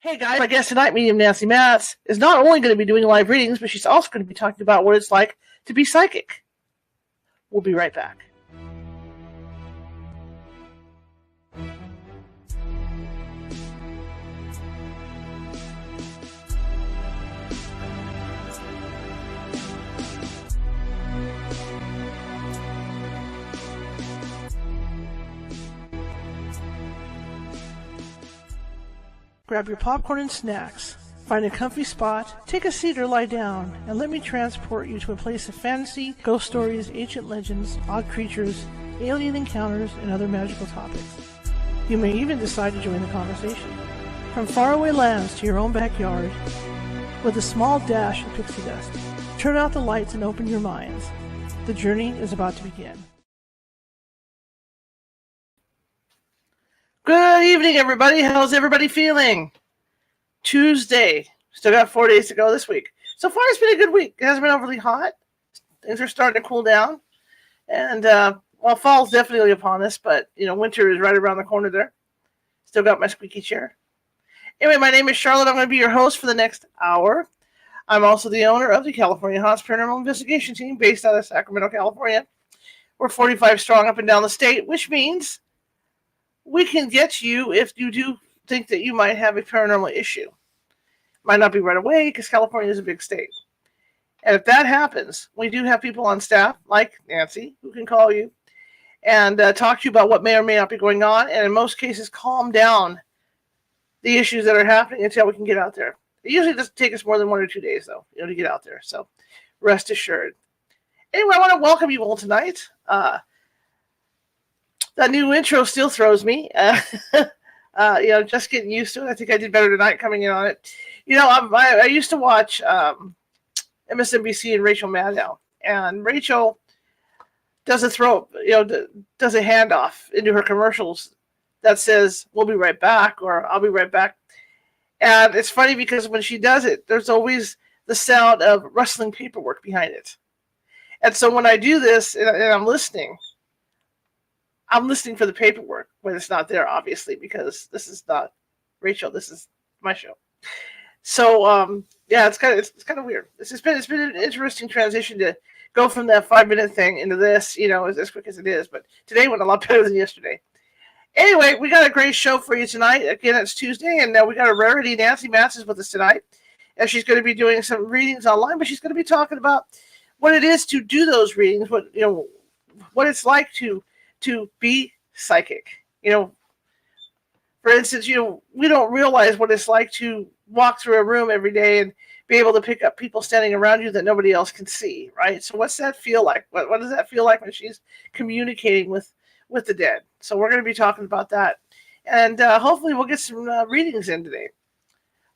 Hey guys, my guest tonight, medium Nancy Matz, is not only going to be doing live readings, but she's also going to be talking about what it's like to be psychic. We'll be right back. Grab your popcorn and snacks. Find a comfy spot, take a seat or lie down, and let me transport you to a place of fantasy, ghost stories, ancient legends, odd creatures, alien encounters, and other magical topics. You may even decide to join the conversation. From faraway lands to your own backyard, with a small dash of pixie dust, turn out the lights and open your minds. The journey is about to begin. Good evening, everybody. How's everybody feeling? Tuesday. Still got 4 days to go this week. So far, it's been a good week. It hasn't been overly hot. Things are starting to cool down. And, fall's definitely upon us, but, winter is right around the corner there. Still got my squeaky chair. Anyway, my name is Charlotte. I'm going to be your host for the next hour. I'm also the owner of the California Haunts Paranormal Investigation Team based out of Sacramento, California. We're 45 strong up and down the state, which means we can get you if you do think that you might have a paranormal issue. Might not be right away because California is a big state. And if that happens, we do have people on staff like Nancy who can call you and talk to you about what may or may not be going on, and in most cases calm down the issues that are happening until we can get out there. It usually doesn't take us more than 1 or 2 days, though, to get out there. So rest assured. Anyway, I want to welcome you all tonight. That new intro still throws me. Just getting used to it. I think I did better tonight coming in on it. I used to watch MSNBC and Rachel Maddow, and Rachel does a handoff into her commercials that says, "We'll be right back," or "I'll be right back." And it's funny because when she does it, there's always the sound of rustling paperwork behind it. And so when I do this and I'm listening for the paperwork when it's not there, obviously, because this is not Rachel. This is my show. So, it's kind of weird. It's been an interesting transition to go from that 5-minute thing into this, as quick as it is. But today went a lot better than yesterday. Anyway, we got a great show for you tonight. Again, it's Tuesday, and we got a rarity. Nancy Matz is with us tonight, and she's going to be doing some readings online, but she's going to be talking about what it is to do those readings, what it's like to be psychic. For instance, we don't realize what it's like to walk through a room every day and be able to pick up people standing around you that nobody else can see, right? So what's that feel like? What does that feel like when she's communicating with the dead? So we're going to be talking about that. And hopefully we'll get some readings in today.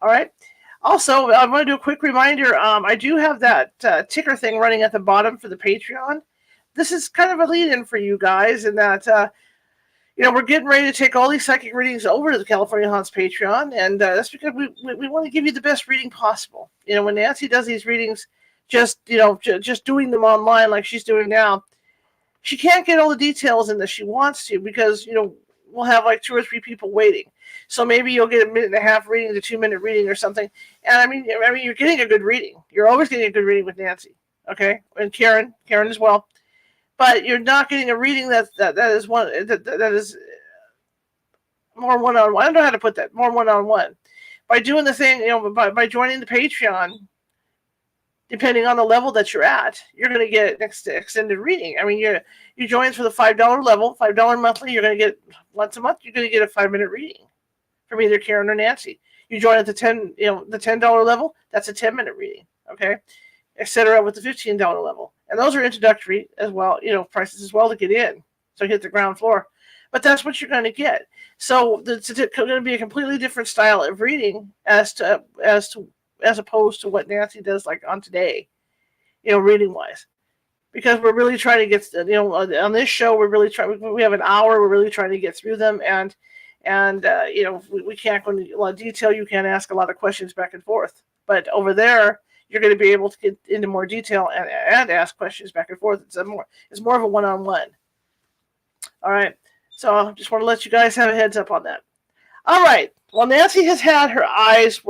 All right. Also, I want to do a quick reminder. I do have that ticker thing running at the bottom for the Patreon. This is kind of a lead-in for you guys in that, we're getting ready to take all these psychic readings over to the California Haunts Patreon, and that's because we want to give you the best reading possible. When Nancy does these readings, just doing them online like she's doing now, she can't get all the details in that she wants to because, we'll have like 2 or 3 people waiting. So maybe you'll get a 1.5-minute reading to 2-minute reading or something. And I mean, you're getting a good reading. You're always getting a good reading with Nancy, okay? And Karen as well. But you're not getting a reading that is more one-on-one. I don't know how to put that. More one-on-one. By doing the thing, by joining the Patreon, depending on the level that you're at, you're going to get an extended reading. I mean, you join for the $5 level, $5 monthly. You're going to get once a month. You're going to get a 5-minute reading from either Karen or Nancy. You join at the $10 level. That's a 10-minute reading. Okay, etc. with the $15 level. And those are introductory as well, prices as well to get in. So hit the ground floor. But that's what you're going to get. So it's going to be a completely different style of reading as opposed to what Nancy does like on today, reading wise. Because we're really trying to get, on this show, we're really trying, we have an hour, we're really trying to get through them. And we can't go into a lot of detail. You can't ask a lot of questions back and forth. But over there, you're going to be able to get into more detail and ask questions back and forth. It's more of a one-on-one. All right. So I just want to let you guys have a heads up on that. All right. Well, Nancy has had her eyes.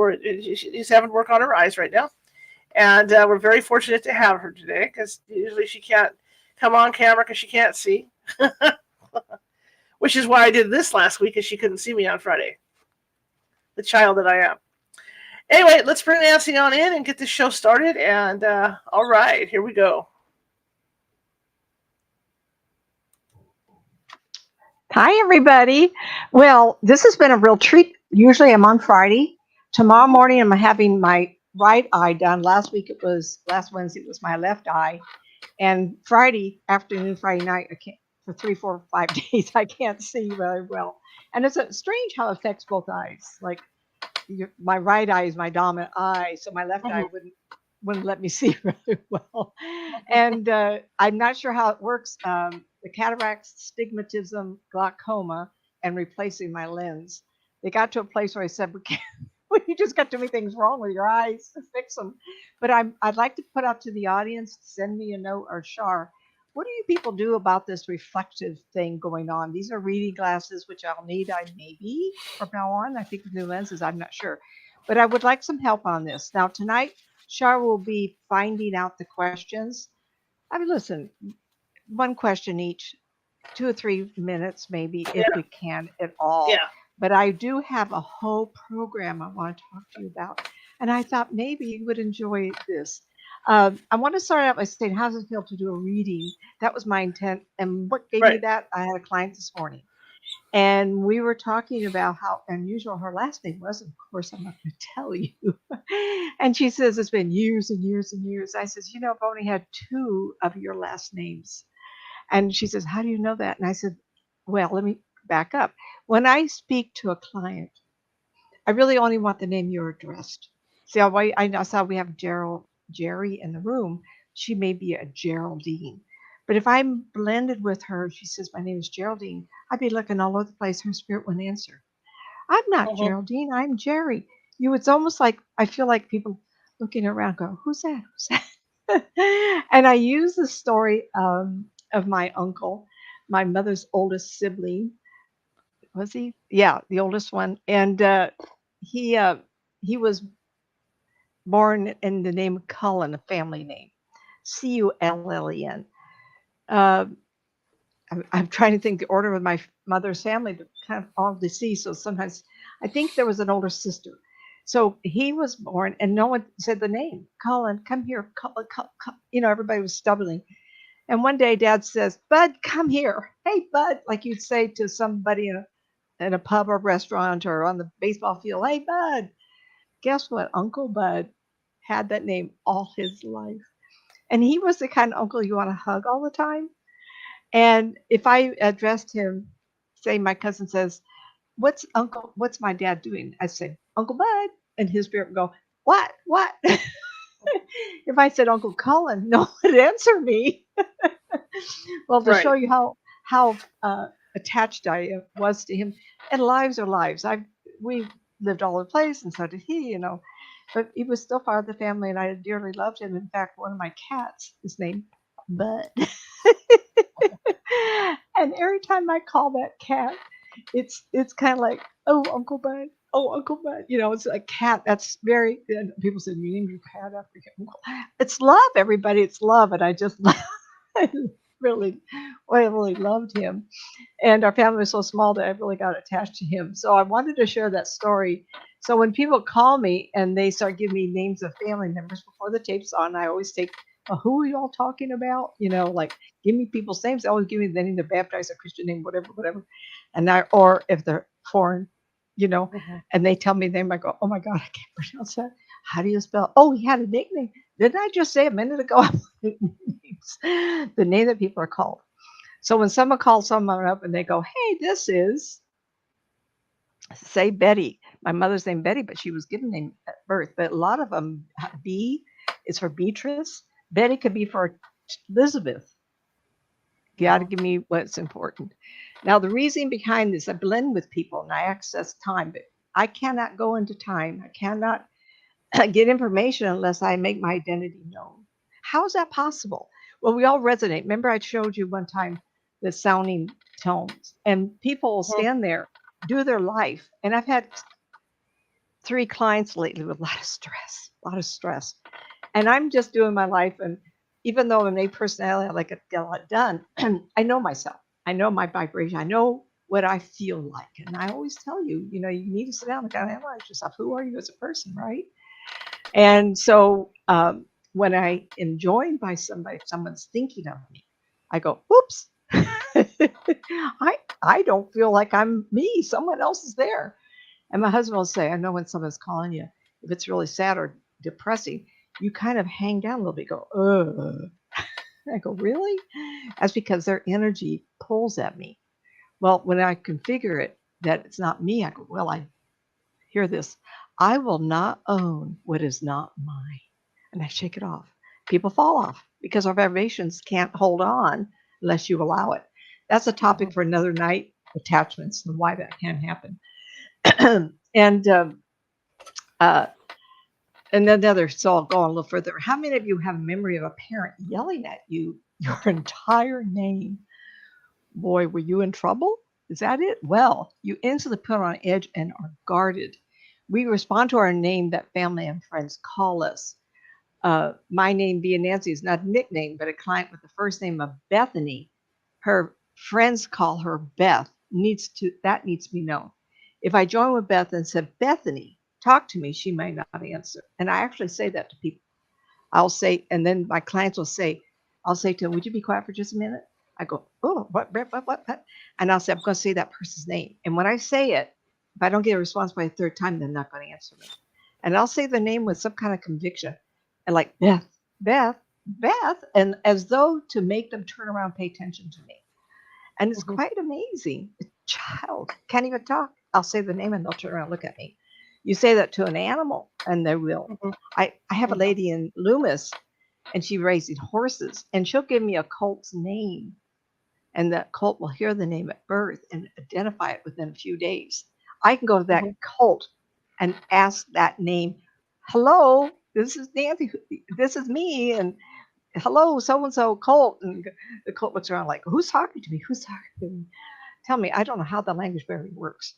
She's having work on her eyes right now, and we're very fortunate to have her today because usually she can't come on camera because she can't see, which is why I did this last week because she couldn't see me on Friday. The child that I am. Anyway, let's bring Nancy on in and get this show started. And all right, here we go. Hi, everybody. Well, this has been a real treat. Usually I'm on Friday. Tomorrow morning, I'm having my right eye done. Last Wednesday, it was my left eye. And Friday afternoon, Friday night, I can't, for 3, 4, 5 days, I can't see very well. And it's strange how it affects both eyes. Like my right eye is my dominant eye, so my left eye Mm-hmm. wouldn't let me see really well. And I'm not sure how it works. The cataracts, stigmatism, glaucoma, and replacing my lens. They got to a place where I said, "We can't. Well, you just got too many things wrong with your eyes to fix them." But I'd like to put out to the audience, send me a note or Shar. What do you people do about this reflective thing going on? These are reading glasses, which I'll need, I maybe from now on. I think with new lenses, I'm not sure. But I would like some help on this. Now, tonight, Shar will be finding out the questions. I mean, listen, one question each, 2 or 3 minutes, maybe, if Yeah, we can at all. yeah, But I do have a whole program I want to talk to you about. And I thought maybe you would enjoy this. I want to start out by saying, how does it feel to do a reading? That was my intent. And what gave me right. that? I had a client this morning. And we were talking about how unusual her last name was. Of course, I'm not going to tell you. And she says, it's been years and years and years. I says, I've only had 2 of your last names. And she says, how do you know that? And I said, well, let me back up. When I speak to a client, I really only want the name you're addressed. See how I saw we have Jerry in the room. She may be a Geraldine. But if I'm blended with her, she says, my name is Geraldine, I'd be looking all over the place. Her spirit wouldn't answer. I'm not Mm-hmm. Geraldine. I'm Jerry. It's almost like I feel like people looking around go, who's that? Who's that? And I use the story of my uncle, my mother's oldest sibling. Was he? Yeah, the oldest one. And he uh, he was born in the name Cullen, a family name, Cullen. Uh, I'm trying to think the order of my mother's family, but kind of all deceased. So sometimes I think there was an older sister. So he was born, and no one said the name. Colin, come here. Cullen, everybody was stumbling. And one day, Dad says, "Bud, come here. Hey, Bud," like you'd say to somebody in a pub or restaurant or on the baseball field. Hey, Bud. Guess what? Uncle Bud had that name all his life, and he was the kind of uncle you want to hug all the time. And if I addressed him, say my cousin says, what's my dad doing? I say, Uncle Bud. And his spirit would go, what? What? If I said Uncle Cullen, no one would answer me. Well, to show Right. you how attached I was to him, and lives are lives. We lived all over the place, and so did he. But he was still part of the family, and I dearly loved him. In fact, one of my cats is named Bud. And every time I call that cat, it's kind of like, oh, Uncle Bud. Oh, Uncle Bud. It's a cat. That's very. And people said, you named your cat after your uncle. It's love, everybody. It's love, and I just I really, really loved him. And our family was so small that I really got attached to him. So I wanted to share that story. So when people call me and they start giving me names of family members before the tape's on, I always take, who are y'all talking about? Like give me people's names. They always give me the name, the baptized, a Christian name, whatever, whatever. Or if they're foreign, you know, Mm-hmm. and they tell me their name, I go, oh my God, I can't pronounce that. How do you spell? Oh, he had a nickname. Didn't I just say a minute ago? The name that people are called. So when someone calls someone up and they go, hey, this is, say, Betty. My mother's name Betty, but she was given name at birth. But a lot of them, B is for Beatrice. Betty could be for Elizabeth. You got to Mm-hmm. give me what's important. Now, the reason behind this, I blend with people and I access time, but I cannot go into time. I cannot get information unless I make my identity known. How is that possible? Well, we all resonate. Remember, I showed you one time the sounding tones, and people will stand there do their life. And I've had 3 clients lately with a lot of stress. And I'm just doing my life. And even though I'm a personality, I like to get a lot done, I know myself. I know my vibration. I know what I feel like. And I always tell you, you know, you need to sit down and kind of analyze yourself. Who are you as a person, right? And so when I am joined by somebody, if someone's thinking of me, I go, oops. I don't feel like I'm me. Someone else is there. And my husband will say, I know when someone's calling you, if it's really sad or depressing, you kind of hang down a little bit, go, I go, really? That's because their energy pulls at me. Well, when I configure it that it's not me, I go, well, I hear this. I will not own what is not mine. And I shake it off. People fall off because our vibrations can't hold on unless you allow it. That's a topic for another night, attachments and why that can happen. and uh, another, so I'll go a little further. How many of you have a memory of a parent yelling at you your entire name? Boy, were you in trouble? Is that it? Well, you instantly put on edge and are guarded. We respond to our name that family and friends call us. My name being Nancy is not a nickname, but a client with the first name of Bethany. Her friends call her Beth. That needs to be known. If I join with Beth and said, Bethany, talk to me, she may not answer. And I actually say that to people. I'll say, and then my clients will say, I'll say to them, would you be quiet for just a minute? I go, oh, what? And I'll say, I'm going to say that person's name. And when I say it, if I don't get a response by a third time, they're not going to answer me. And I'll say the name with some kind of conviction. And like, Beth, and as though to make them turn around, pay attention to me. And it's quite amazing. A child can't even talk. I'll say the name and they'll turn around and look at me. You say that to an animal and they will. I have a lady in Loomis and she raises horses and she'll give me a colt's name. And that colt will hear the name at birth and identify it within a few days. I can go to that colt and ask that name. Hello, this is Nancy. This is me. And hello, so-and-so colt. And the colt looks around like, who's talking to me? Who's talking to me? Tell me, I don't know how the language barrier works.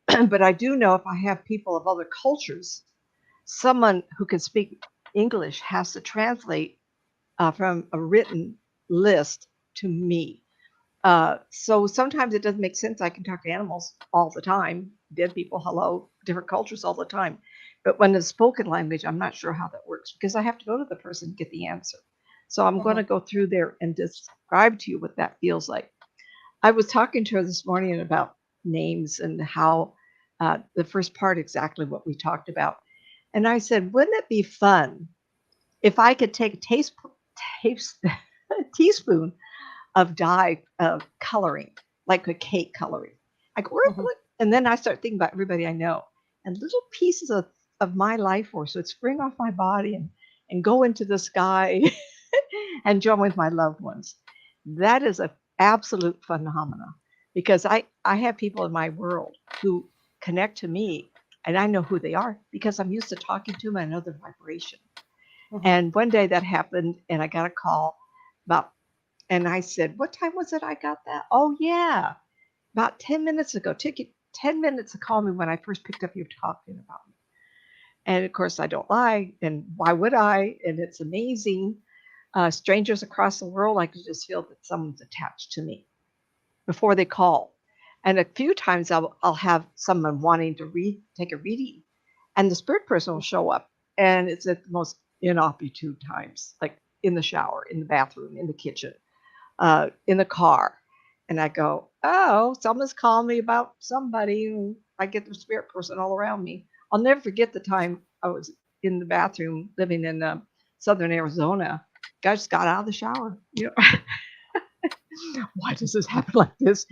But I do know if I have people of other cultures, someone who can speak English has to translate from a written list to me. So sometimes it doesn't make sense. I can talk to animals all the time, dead people, hello, different cultures all the time. But when it's spoken language, I'm not sure how that works because I have to go to the person to get the answer. So I'm going to go through there and describe to you what that feels like. I was talking to her this morning about names and how the first part, exactly what we talked about. And I said, wouldn't it be fun if I could take a teaspoon of dye coloring, like a cake coloring. I go, and then I start thinking about everybody I know and little pieces of my life force would spring off my body and go into the sky and join with my loved ones. That is an absolute phenomenon because I have people in my world who connect to me and I know who they are because I'm used to talking to them and I know their vibration. And one day that happened and I got a call and I said, what time was it I got that? Oh, yeah, about 10 minutes ago. Took you 10 minutes to call me when I first picked up you talking about me. And of course, I don't lie. And why would I? And it's amazing. Strangers across the world, I can just feel that someone's attached to me before they call. And a few times I'll have someone wanting to take a reading. And the spirit person will show up. And it's at the most inopportune times, like in the shower, in the bathroom, in the kitchen. In the car. And I go, oh, someone's calling me about somebody. And I get the spirit person all around me. I'll never forget the time I was in the bathroom living in southern Arizona. Guy just got out of the shower. Why does this happen like this?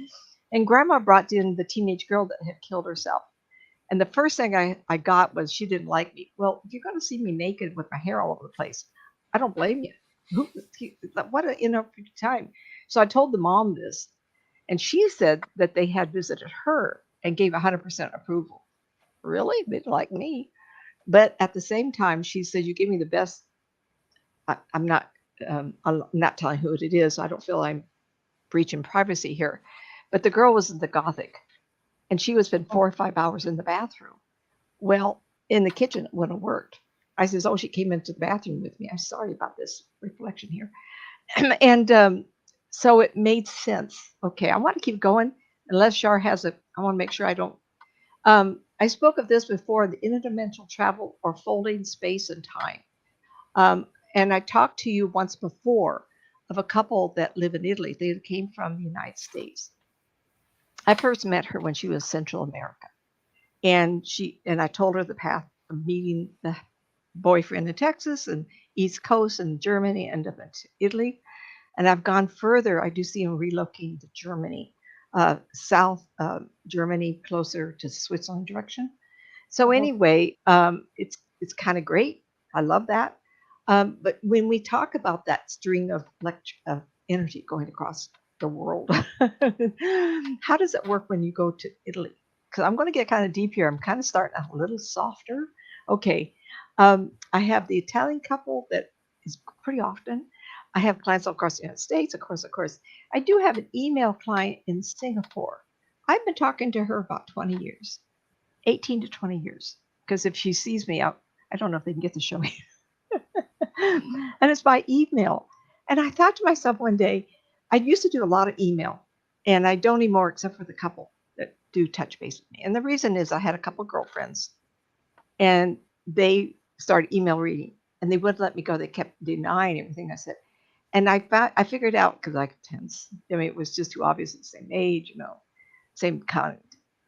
And grandma brought in the teenage girl that had killed herself. And the first thing I got was she didn't like me. Well, if you're going to see me naked with my hair all over the place, I don't blame you. What an inappropriate time. So I told the mom this, and she said that they had visited her and gave 100% approval. Really? They didn't like me. But at the same time, she said, you gave me the best. I'm not telling who it is. I don't feel I'm breaching privacy here. But the girl was in the Gothic. and she would spend Oh, 4 or 5 hours in the bathroom. Well, in the kitchen, it wouldn't have worked. I says, "Oh, she came into the bathroom with me. I'm sorry about this reflection here." And so it made sense. Okay, I want to keep going. Unless Shar has a, I want to make sure I don't. I spoke of this before, the interdimensional travel or folding space and time. And I talked to you once before of a couple that live in Italy. They came from the United States. I first met her when she was Central America. And I told her the path of meeting the boyfriend in Texas and East Coast and Germany, end up in Italy. And I've gone further. I do see him relocating to Germany, South Germany, closer to Switzerland direction. So uh-huh. anyway, it's kind of great. I love that. But when we talk about that string of energy going across the world, how does it work when you go to Italy? Because I'm going to get kind of deep here. I'm kind of starting out a little softer. Okay. I have the Italian couple that is pretty often. I have clients all across the United States, of course. I do have an email client in Singapore. I've been talking to her about 20 years, 18 to 20 years. Because if she sees me out, I don't know if they can get to show me. And it's by email. And I thought to myself one day, I used to do a lot of email, and I don't anymore except for the couple that do touch base with me. And the reason is I had a couple girlfriends, and they started email reading, and they wouldn't let me go. They kept denying everything I said. And I figured out because I could tense. I mean, it was just too obvious. The same age, same kind.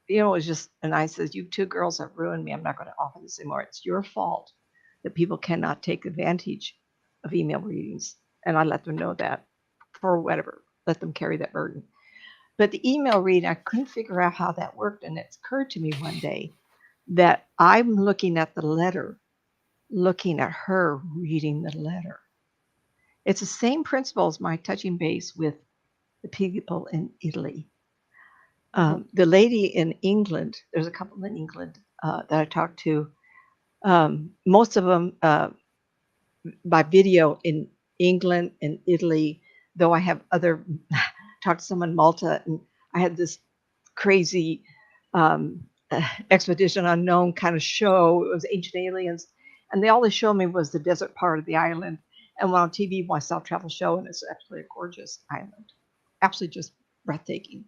It was just. And I said, "You two girls have ruined me. I'm not going to offer this anymore. It's your fault that people cannot take advantage of email readings." And I let them know that for whatever. Let them carry that burden. But the email reading, I couldn't figure out how that worked, and it occurred to me one day that I'm looking at the letter, looking at her reading the letter. It's the same principle as my touching base with the people in Italy. Uh-huh. The lady in England, there's a couple in England that I talked to, most of them by video in England and Italy, though I have other, talked to someone in Malta, and I had this crazy expedition unknown kind of show. It was ancient aliens, and all they showed me was the desert part of the island. And when on TV, I saw a travel show, and it's absolutely a gorgeous island, absolutely just breathtaking.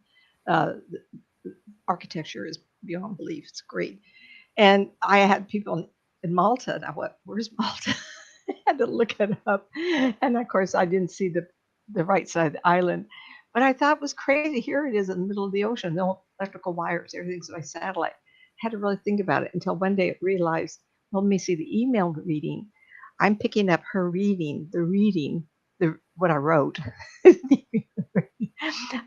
The architecture is beyond belief. It's great. And I had people in Malta, and I went, "Where's Malta?" I had to look it up, and of course, I didn't see the right side of the island. But I thought it was crazy. Here it is in the middle of the ocean, no electrical wires, everything's by satellite. I had to really think about it until one day I realized, well, let me see the email reading. I'm picking up her reading, what I wrote,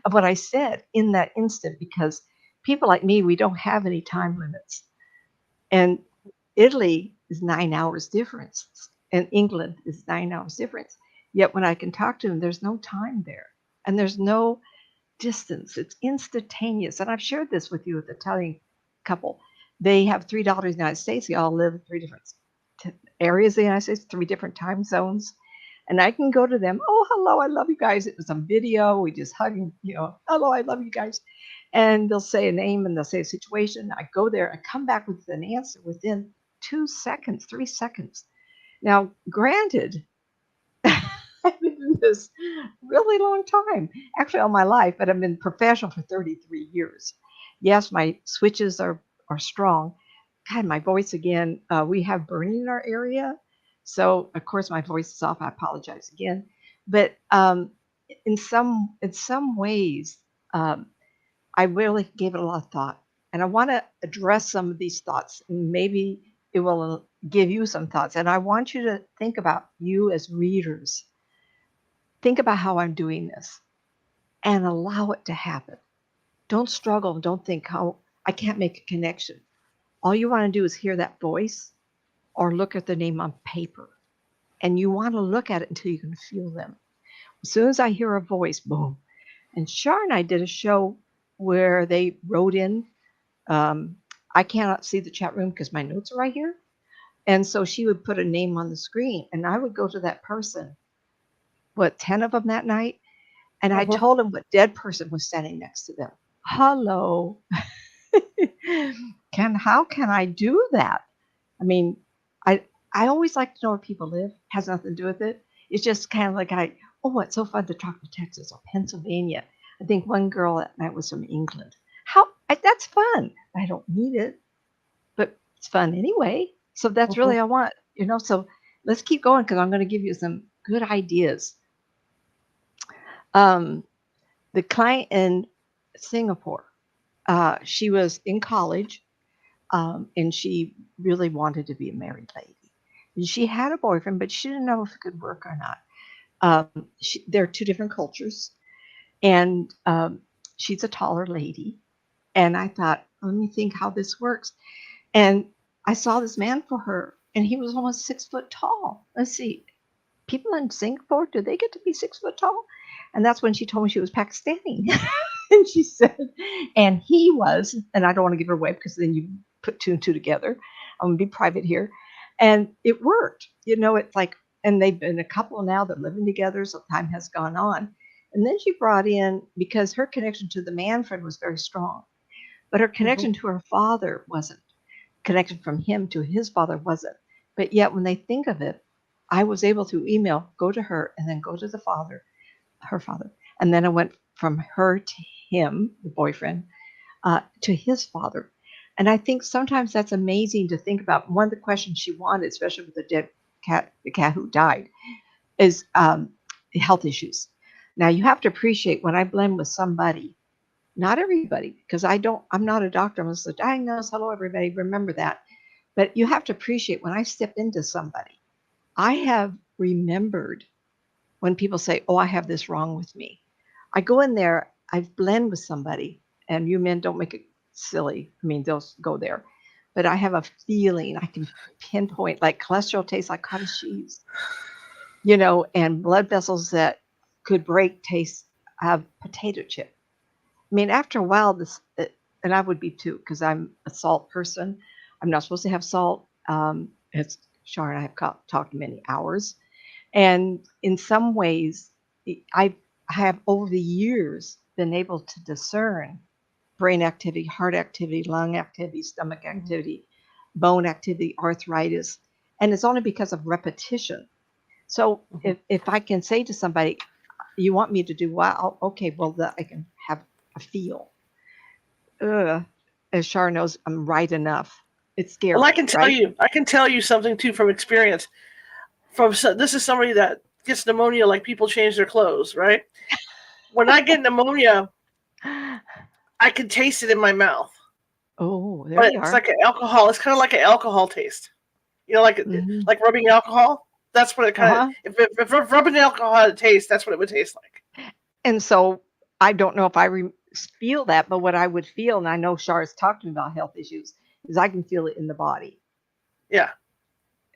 of what I said in that instant, because people like me, we don't have any time limits. And Italy is 9 hours difference, and England is 9 hours difference. Yet when I can talk to them, there's no time there, and there's no distance. It's instantaneous. And I've shared this with you with the Italian couple. They have 3 daughters in the United States. They all live in 3 different areas of the United States, 3 different time zones. And I can go to them, "Oh, hello, I love you guys." It was on video. We just hug, "Hello, I love you guys." And they'll say a name and they'll say a situation. I go there, I come back with an answer within 2 seconds, 3 seconds. Now, granted, I've been doing this really long time, actually all my life, but I've been professional for 33 years. Yes, my switches are strong. God, my voice again, we have burning in our area. So of course my voice is off. I apologize again. But in some ways, I really gave it a lot of thought. And I want to address some of these thoughts, and maybe it will give you some thoughts. And I want you to think about you as readers. Think about how I'm doing this and allow it to happen. Don't struggle. Don't think how I can't make a connection. All you want to do is hear that voice or look at the name on paper. And you want to look at it until you can feel them. As soon as I hear a voice, boom. And Shar and I did a show where they wrote in. I cannot see the chat room because my notes are right here. And so she would put a name on the screen, and I would go to that person, 10 of them that night, and I Uh-huh. told them what dead person was standing next to them. Hello. How can I do that? I mean, I I always like to know where people live. Has nothing to do with it. It's just kind of like oh, it's so fun to talk to Texas or Pennsylvania. I think one girl that night was from England. That's fun. I don't need it, but it's fun anyway. So that's Mhm. really I want, So let's keep going because I'm going to give you some good ideas. Um, the client in Singapore, she was in college, and she really wanted to be a married lady. And she had a boyfriend, but she didn't know if it could work or not. They're two different cultures, and she's a taller lady. And I thought, let me think how this works. And I saw this man for her, and he was almost 6 foot tall. Let's see, people in Singapore, do they get to be 6 foot tall? And that's when she told me she was Pakistani. And she said, and he was, and I don't want to give her away because then you put two and two together. I'm going to be private here. And it worked. It's like, and they've been a couple now, they're living together, so time has gone on. And then she brought in, because her connection to the man friend was very strong, but her Mhm. connection to her father wasn't. Connection from him to his father wasn't. But yet, when they think of it, I was able to email, go to her, and then go to the father, her father. And then I went from her to him, the boyfriend, to his father. And I think sometimes that's amazing to think about. One of the questions she wanted, especially with the dead cat, the cat who died, is health issues. Now you have to appreciate when I blend with somebody, not everybody, because I'm not a doctor. I'm just a diagnose. Hello, everybody. Remember that. But you have to appreciate when I step into somebody, I have remembered when people say, oh, I have this wrong with me. I go in there, I blend with somebody, and you men don't make it silly. I mean, they'll go there. But I have a feeling I can pinpoint, like cholesterol tastes like cottage cheese, and blood vessels that could break taste have potato chip. I mean, after a while, and I would be too, because I'm a salt person. I'm not supposed to have salt. It's Shar and I have talked many hours. And in some ways, I have over the years been able to discern brain activity, heart activity, lung activity, stomach Mhm. activity, bone activity, arthritis. And it's only because of repetition. So Mhm. if I can say to somebody, you want me to do what? Okay, well, I can have a feel. Ugh, as Shar knows, I'm right enough. It's Well, scary, right? I can tell you something too from experience. This is somebody that gets pneumonia, like people change their clothes, right? When I get pneumonia, I can taste it in my mouth, Oh, there but you it's are. like an alcohol. It's kind of like an alcohol taste. Hmm. Like rubbing alcohol. That's what it kind of. Uh-huh. If rubbing alcohol had a taste, that's what it would taste like. And so I don't know if feel that, but what I would feel, and I know Char's talking about health issues, is I can feel it in the body. Yeah.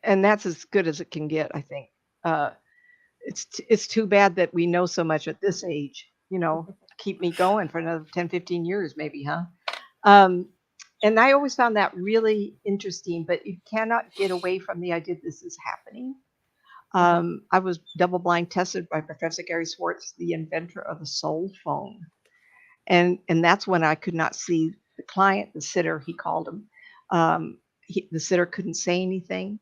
And that's as good as it can get, I think. Uh, it's too bad that we know so much at this age, keep me going for another 10, 15 years, maybe, huh? Um, and I always found that really interesting, but you cannot get away from the idea this is happening. Mhm. I was double blind tested by Professor Gary Swartz, the inventor of the soul phone. And that's when I could not see the client, the sitter, he called him. The sitter couldn't say anything.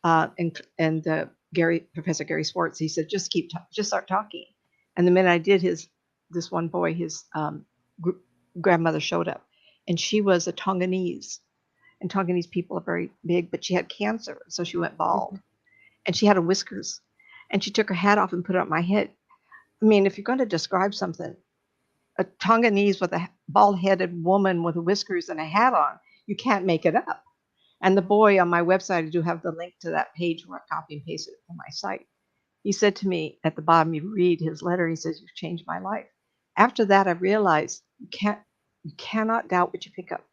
Professor Gary Swartz, he said, just start talking. And the minute I did, this one boy, his grandmother showed up, and she was a Tonganese, and Tonganese people are very big, but she had cancer, so she went bald, Mhm. and she had a whiskers, and she took her hat off and put it on my head. I mean, if you're going to describe something, a Tonganese with a bald-headed woman with whiskers and a hat on, you can't make it up. And the boy on my website, I do have the link to that page where I copy and paste it from my site. He said to me at the bottom, you read his letter, he says, you've changed my life. After that, I realized you cannot doubt what you pick up.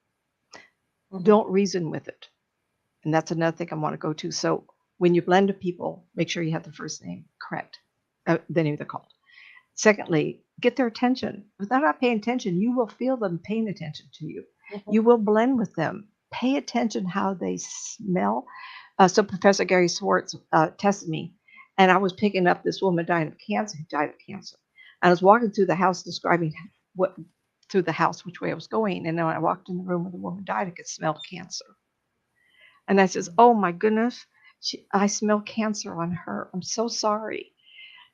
Mhm. Don't reason with it. And that's another thing I want to go to. So when you blend with people, make sure you have the first name correct, the name they're called. Secondly, get their attention. If they're not paying attention, you will feel them paying attention to you. Mhm. You will blend with them. Pay attention how they smell. So Professor Gary Swartz tested me, and I was picking up this woman who died of cancer. And I was walking through the house describing what through the house which way I was going. And then when I walked in the room where the woman died, I could smell cancer. And I says, oh my goodness, I smell cancer on her. I'm so sorry.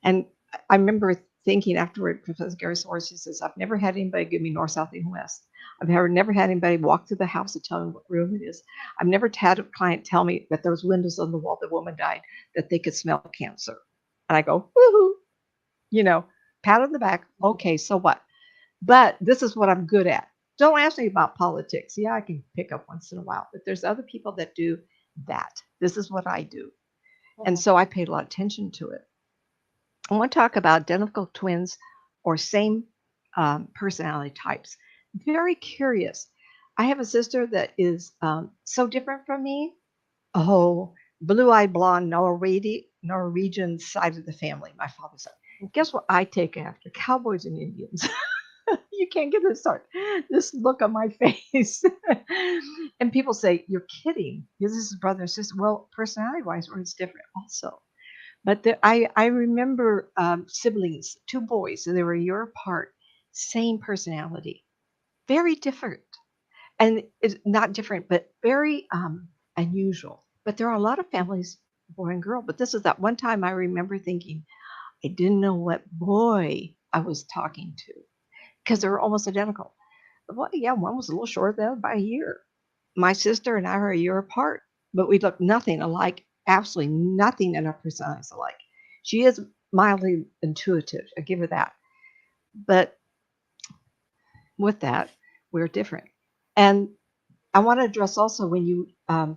And I remember thinking afterward, Professor Gary Soares, he says, I've never had anybody give me north, south, and west. I've never had anybody walk through the house and tell me what room it is. I've never had a client tell me that those windows on the wall, the woman died, that they could smell cancer. And I go, woohoo, pat on the back. Okay, so what? But this is what I'm good at. Don't ask me about politics. Yeah, I can pick up once in a while, but there's other people that do that. This is what I do. And so I paid a lot of attention to it. I want to talk about identical twins or same personality types. Very curious. I have a sister that is so different from me. Oh, blue-eyed blonde Norwegian side of the family, my father's side. Guess what I take after? Cowboys and Indians. You can't get this look on my face. And people say, you're kidding. This is brother and sister. Well, personality-wise, it's different also. But I remember siblings, 2 boys, and they were a year apart, same personality, very different. And it's not different, but very unusual. But there are a lot of families, boy and girl. But this is that one time I remember thinking, I didn't know what boy I was talking to because they were almost identical. Well, yeah, one was a little shorter than the other by a year. My sister and I were a year apart, but we looked nothing alike, absolutely nothing in our personalities alike. She is mildly intuitive, I give her that. But with that, we're different. And I want to address also when you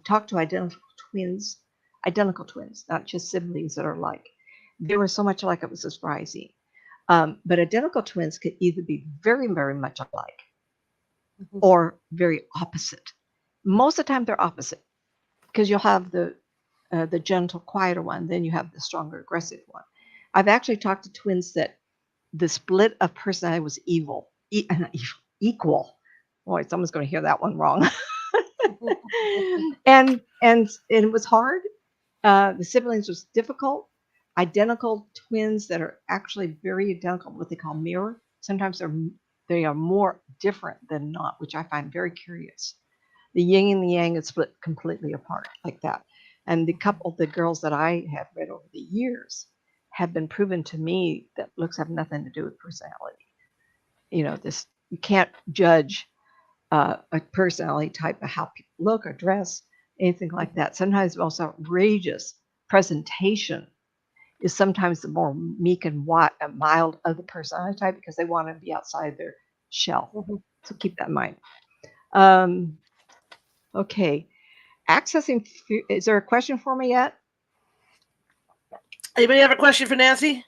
talk to identical twins, not just siblings that are alike. They were so much alike, it was surprising. But identical twins could either be very, very much alike or very opposite. Most of the time, they're opposite because you'll have the gentle, quieter one, then you have the stronger, aggressive one. I've actually talked to twins that the split of personality was equal. Boy, someone's going to hear that one wrong. and it was hard. The siblings was difficult. Identical twins that are actually very identical, what they call mirror. Sometimes they are more different than not, which I find very curious. The yin and the yang is split completely apart like that. And the girls that I have read over the years have been proven to me that looks have nothing to do with personality. You can't judge a personality type by how people look or dress, anything like that. Sometimes the most outrageous presentation is sometimes the more meek and mild of the personality type because they want to be outside their shell. So keep that in mind. Okay. Accessing, is there a question for me yet? Anybody have a question for Nancy?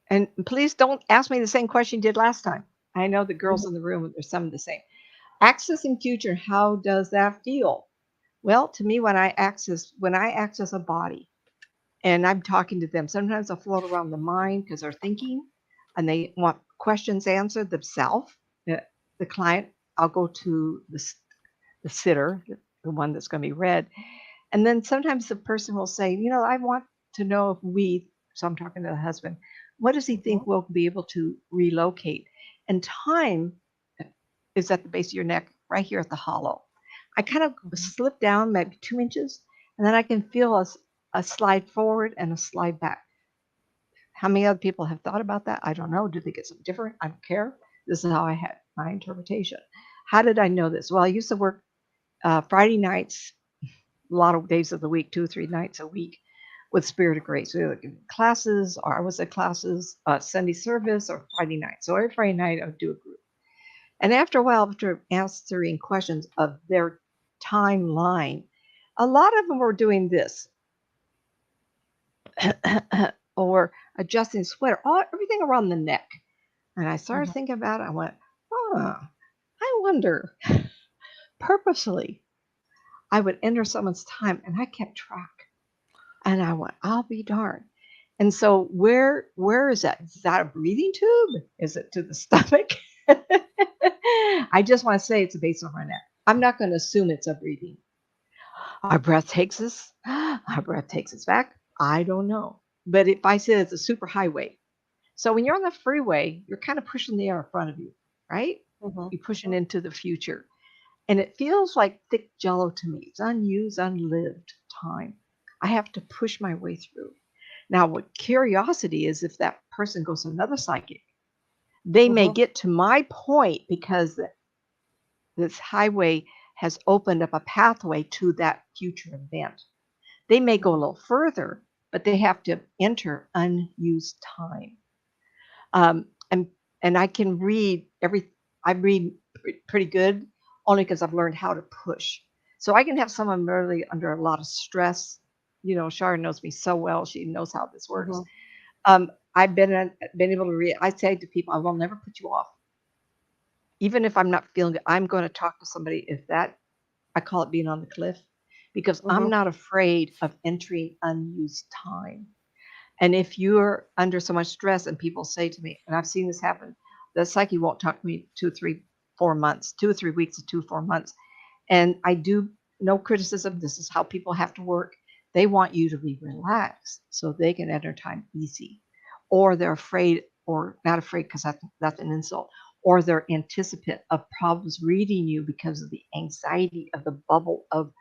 And please don't ask me the same question you did last time. I know the girls in the room, there's some of the same. Accessing future, how does that feel? Well, to me, when I access a body and I'm talking to them, sometimes I'll float around the mind because they're thinking and they want questions answered themselves. The client, I'll go to the sitter, the one that's going to be read. And then sometimes the person will say, I want to know so I'm talking to the husband, what does he think we'll be able to relocate? And time is at the base of your neck, right here at the hollow. I kind of slip down maybe 2 inches, and then I can feel a slide forward and a slide back. How many other people have thought about that? I don't know. Do they get something different? I don't care. This is how I had my interpretation. How did I know this? Well, I used to work Friday nights, a lot of days of the week, 2 or 3 nights a week with Spirit of Grace. We were giving classes, or I was at classes, Sunday service, or Friday night. So every Friday night I would do a group. And after a while, after answering questions of their timeline, a lot of them were doing this. Or adjusting sweater, everything around the neck. And I started thinking about it. I went, I wonder, purposely, I would enter someone's time and I kept track. And I went, I'll be darned. And so where is that? Is that a breathing tube? Is it to the stomach? I just want to say it's a base of our neck. I'm not going to assume it's a breathing. Our breath takes us. Our breath takes us back. I don't know. But if I said it's a super highway, So when you're on the freeway, you're kind of pushing the air in front of you, right? Mm-hmm. You're pushing into the future. And it feels like thick jello to me. It's unused, unlived time. I have to push my way through. Now, what curiosity is if that person goes to another psychic, they may Mm-hmm. get to my point because this highway has opened up a pathway to that future event. They may go a little further, but they have to enter unused time. Um, and and I can read I read pretty good only because I've learned how to push. So I can have someone really under a lot of stress. You know, Shara knows me so well; she knows how this works. Mm-hmm. I've been able to read. I say to people, I will never put you off, even if I'm not feeling it. I'm going to talk to somebody. If that I call it being on the cliff, because I'm Mm-hmm. not afraid of entering unused time. And if you're under so much stress and people say to me, and I've seen this happen, the psyche won't talk to me 2 or 3 4 months, 2 or 3 weeks to 2 or 4 months. And I do no criticism. This is how people have to work. They want you to be relaxed so they can enter time easy. Or they're afraid, or not afraid because that's an insult, or they're anticipant of problems reading you because of the anxiety of the bubble of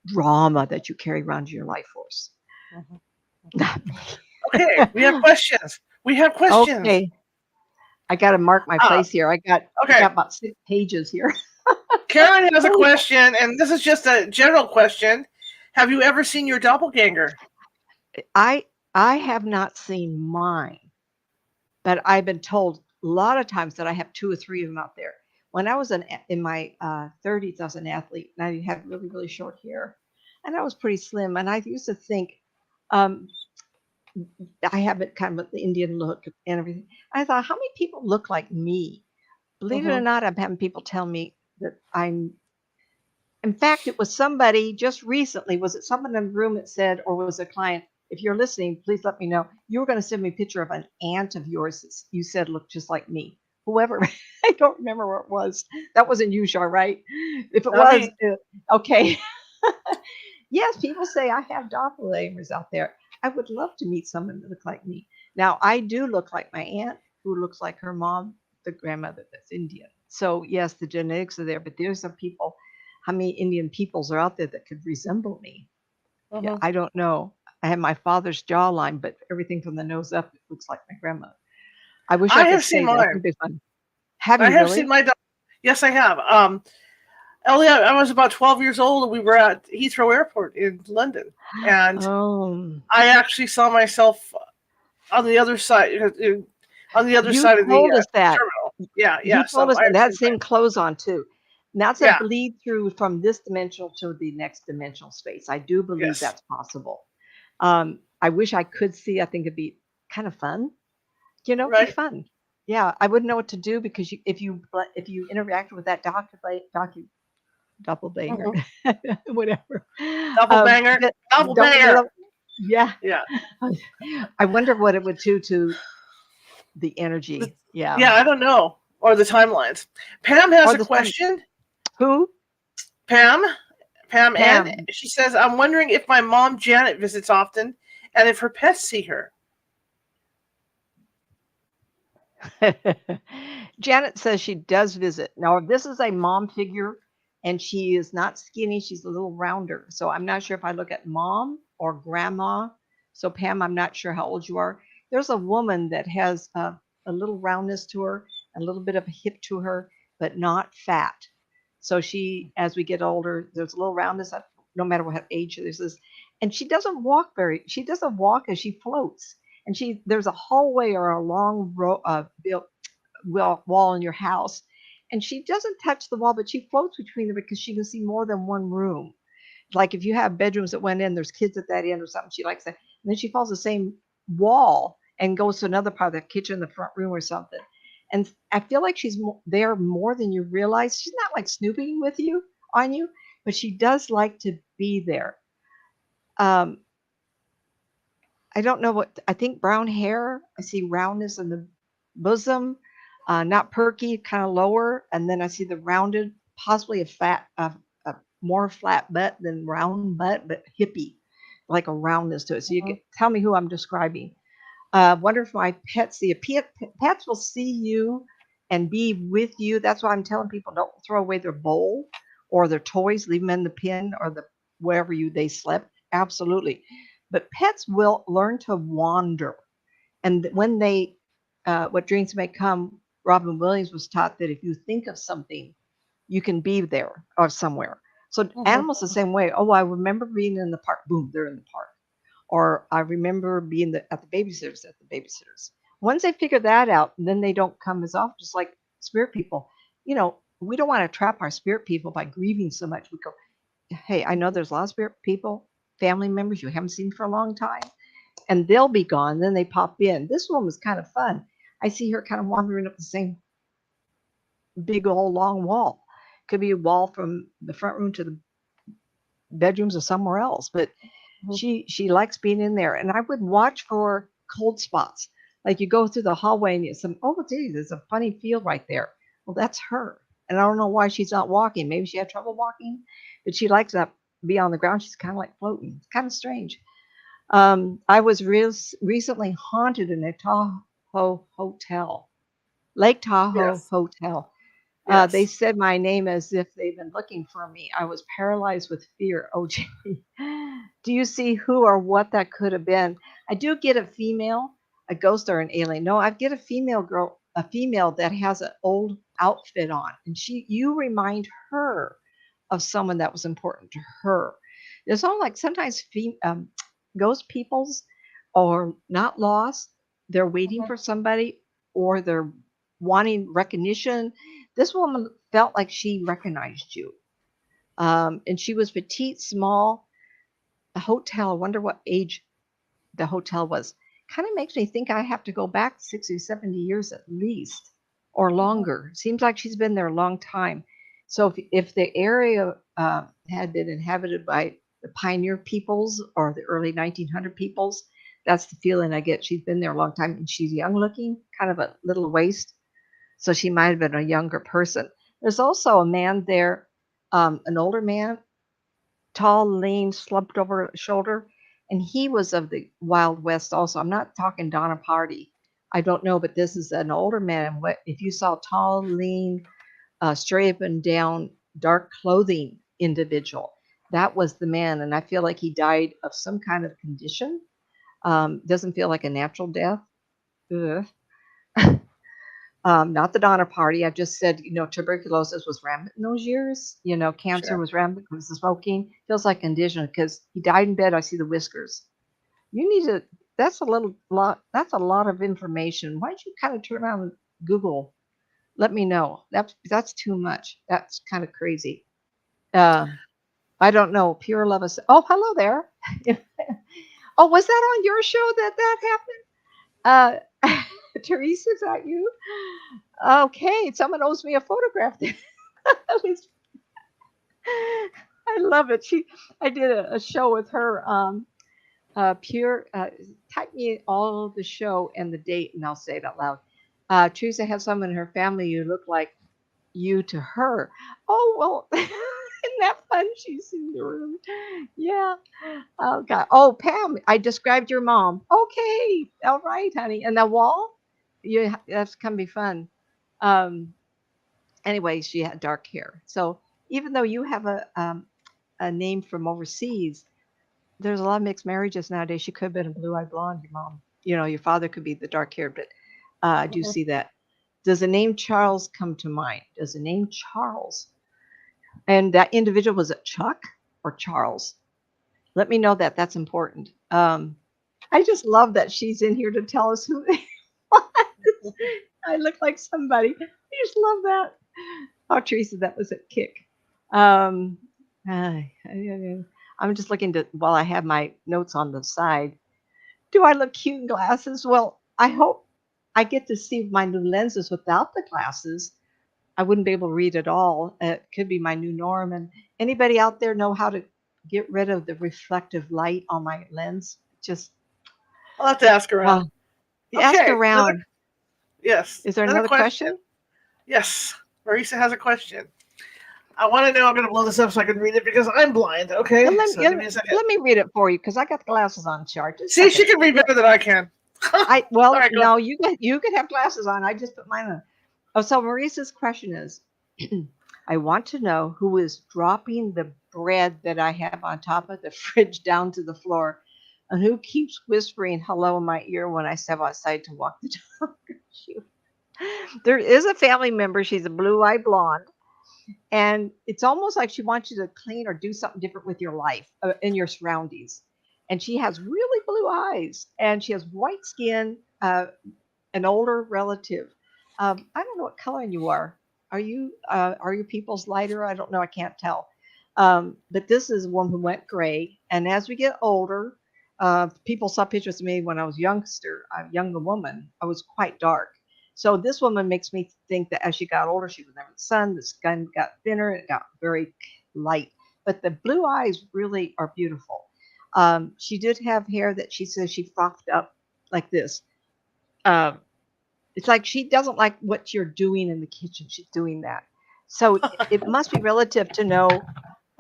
drama that you carry around in your life force. Mm-hmm. Not me. Okay, we have questions. We have questions. Okay. I got to mark my Uh, place here. I okay. got about 6 pages here. Karen has a Oh, question, and this is just a general question. Have you ever seen your doppelganger? I have not seen mine, but I've been told a lot of times that I have 2 or 3 of them out there. When I was in my 30s, I was an athlete, and I had really, really short hair, and I was pretty slim. And I used to think um, I have it kind of the Indian look and everything. I thought, how many people look like me? Believe it or Mm-hmm. not, I'm having people tell me that I'm. In fact, it was somebody just recently. Was it someone in the room that said, or was a client? If you're listening, please let me know. You were going to send me a picture of an aunt of yours that you said looked just like me. Whoever, I don't remember where it was. That wasn't you, Shar, right? If it Not was, me. okay. Yes, people say I have doppelgangers out there. I would love to meet someone that look like me. Now, I do look like my aunt, who looks like her mom, the grandmother that's Indian. So yes, the genetics are there, but there's some people. How many Indian peoples are out there that could resemble me? Yeah, Mm-hmm. I don't know. I have my father's jawline, but everything from the nose up it looks like my grandma. I wish I I could have seen say that. I think mine. it'd be fun. Have I you have seen really? my. Yes, I have. Elliot, I was about 12 years old, and we were at Heathrow Airport in London, and Oh, I actually saw myself on the other side, on the other you side of the told us that. terminal. Yeah, You yeah. told So us I that have had seen same clothes on too. And that's a yeah, bleed through from this dimensional to the next dimensional space. I do believe yes, that's possible. I wish I could see. I think it'd be kind of fun. You know, be right. fun. Yeah, I wouldn't know what to do because if you interact with that doppelganger, Mm-hmm. whatever. Doppelbanger, doppelbanger. Yeah, Yeah, I wonder what it would do to the energy. Yeah, yeah. I don't know, or the timelines. Pam has or a the sun. question. Who? Pam, Pam N. Pam. She says, "I'm wondering if my mom Janet visits often, and if her pets see her." Janet says she does visit. Now, this is a mom figure, and she is not skinny. She's a little rounder. So I'm not sure if I look at mom or grandma. So, Pam, I'm not sure how old you are. There's a woman that has a little roundness to her, a little bit of a hip to her, but not fat. So she, as we get older, there's a little roundness, no matter what age this is. And she doesn't walk as she floats. And there's a hallway or a long row built wall in your house. And she doesn't touch the wall, but she floats between them because she can see more than one room. Like if you have bedrooms that went in, there's kids at that end or something. She likes that. And then she follows the same wall and goes to another part of the kitchen, the front room or something. And I feel like she's there more than you realize. She's not like snooping with you on you, but she does like to be there. Um, I don't know what I think brown hair. I see roundness in the bosom, not perky, kind of lower, and then I see the rounded, possibly a more flat butt than round butt, but hippie, like a roundness to it. So you Mhm. can tell me who I'm describing. Wonder if my pets see it. Pets will see you and be with you. That's why I'm telling people don't throw away their bowl or their toys. Leave them in the pen or the wherever they slept. Absolutely. But pets will learn to wander. And when what dreams may come, Robin Williams was taught that if you think of something, you can be there or somewhere. So Mhm. animals the same way. Oh, I remember being in the park. Boom, they're in the park. Or I remember being at the babysitters at the babysitters. Once they figure that out, then they don't come as often. Just like spirit people, we don't want to trap our spirit people by grieving so much. We go, hey, I know there's a lot of spirit people, family members you haven't seen for a long time, and they'll be gone. Then they pop in. This one was kind of fun. I see her kind of wandering up the same big old long wall. Could be a wall from the front room to the bedrooms or somewhere else, but Mhm. she likes being in there. And I would watch for cold spots. Like you go through the hallway and you say, oh, geez, there's a funny field right there. Well, that's her. And I don't know why she's not walking. Maybe she had trouble walking, but she likes to be on the ground. She's kind of like floating. It's kind of strange. I was recently haunted in a Tahoe hotel, Lake Tahoe Yes. Hotel. They Yes. said my name as if they've been looking for me. I was paralyzed with fear. Oh, gee. Do you see who or what that could have been? I do get a female, a ghost or an alien. No, I get a female girl, a female that has an old outfit on, and you remind her of someone that was important to her. There's all like sometimes ghost peoples are not lost. They're waiting Mhm. for somebody or they're wanting recognition. This woman felt like she recognized you. And she was petite, small. A hotel, I wonder what age the hotel was. Kind of makes me think I have to go back 60, 70 years at least or Mhm. longer. Seems like she's been there a long time. So if the area had been inhabited by the pioneer peoples or the early 1900 peoples, that's the feeling I get. She's been there a long time and she's young looking, kind of a little waist. So she might have been a younger person. There's also a man there, an older man, tall, lean, slumped over shoulder, and he was of the Wild West also. I'm not talking Donna Party. I don't know, but this is an older man. And what if you saw tall, lean, straight up and down, dark clothing individual? That was the man, and I feel like he died of some kind of condition. Doesn't feel like a natural death. Ugh. Not the Donner Party. I just said, tuberculosis was rampant in those years. Cancer Sure. was rampant because of smoking. Feels like condition because he died in bed. I see the whiskers. You need to. That's a little lot. That's a lot of information. Why don't you kind of turn around and Google? Let me know. That's too much. That's kind of crazy. Uh, I don't know. Pure love is. Oh, hello there. Oh, was that on your show that happened? Teresa, is that you? Okay, someone owes me a photograph. I love it. I did a show with her. Pure. Type me all of the show and the date, and I'll say it out loud. Teresa has someone in her family who look like you to her. Oh well, isn't that fun? She's in the room. Yeah. Oh God. Oh Pam, I described your mom. Okay. All right, honey. And the wall. That's gonna be fun. Um, anyway, she had dark hair. So even though you have a name from overseas, there's a lot of mixed marriages nowadays. She could have been a blue-eyed blonde, your mom. Your father could be the dark hair, but I do Mhm. see that. Does the name Charles come to mind? Does the name Charles? And that individual, was it Chuck or Charles? Let me know that. That's important. I just love that she's in here to tell us who they was. I look like somebody. I just love that. Oh, Teresa, that was a kick. Um, I'm just looking to while I have my notes on the side. Do I look cute in glasses? Well, I hope I get to see my new lenses without the glasses. I wouldn't be able to read at all. It could be my new norm. And anybody out there know how to get rid of the reflective light on my lens? Just I'll have to ask uh, around. ask Okay. around. Yes. Is there Another another question. question? Yes. Marisa has a question. I want to know. I'm going to blow this up so I can read it because I'm blind. Yeah, Okay. So give me a second. let me read it for you because I got the glasses on. Chart. Just a See, she second. can read better than I can. Well, Sorry, go. no, you could have glasses on. I just put mine on. Oh, so Maurice's question is, I want to know who is dropping the bread that I have on top of the fridge down to the floor, and who keeps whispering hello in my ear when I step outside to walk the dog. There is a family member. She's a blue-eyed blonde, and it's almost like she wants you to clean or do something different with your life in your surroundings. And she has really blue eyes, and she has white skin. An older relative. I don't know what color you are. Are your people's lighter? I don't know. I can't tell. But this is one who went gray. And as we get older, people saw pictures of me when I was a younger woman. I was quite dark. So this woman makes me think that as she got older, she was never in the sun. The skin got thinner. It got very light. But the blue eyes really are beautiful. She did have hair that she says she frothed up like this. Uh, it's like she doesn't like what you're doing in the kitchen. She's doing that. So it must be relative to know.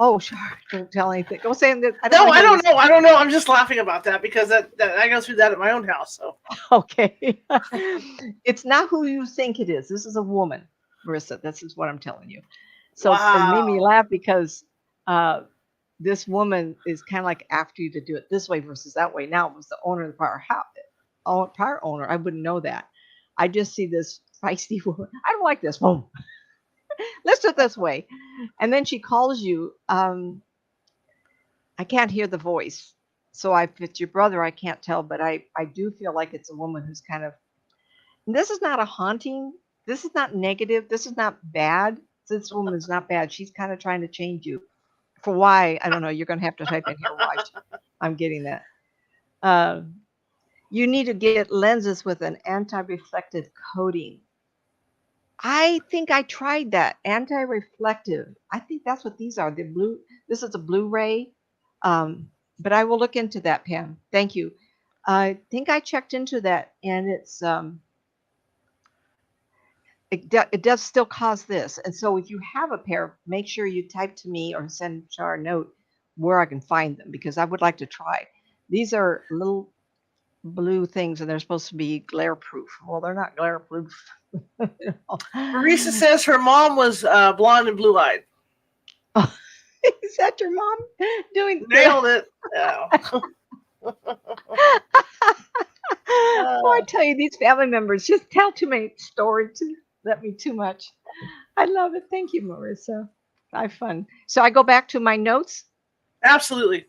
Oh, sure. Don't tell anything. Go say that. I don't No, want to I hear don't this. know. I don't know. I'm just laughing about that because that I go through that at my own house. So Okay. It's not who you think it is. This is a woman, Marissa. This is what I'm telling you. So it made me wow. laugh because uh, this woman is kind of like after you to do it this way versus that way. Now it was the owner of the prior house, prior owner. I wouldn't know that. I just see this feisty woman. I don't like this. Boom. Let's do it this way. And then she calls you. I can't hear the voice. So if it's your brother, I can't tell, but I do feel like it's a woman who's kind of, this is not a haunting. This is not negative. This is not bad. This woman is not bad. She's kind of trying to change you. For why? I don't know. You're going to have to type in here why. I'm getting that. Uh, you need to get lenses with an anti-reflective coating. I think I tried that anti-reflective. I think that's what these are. The blue. This is a Blu-ray, but I will look into that, Pam. Thank you. I think I checked into that, and it does still cause this. And so, if you have a pair, make sure you type to me or send Char a note where I can find them because I would like to try. These are little blue things, and they're supposed to be glare proof. Well, they're not glare proof. Marisa says her mom was blonde and blue eyed. Is that your mom doing? Nailed it. Yeah. Oh, I tell you, these family members just tell too many stories to let me too much. I love it. Thank you, Marissa. Have fun. So I go back to my notes Absolutely.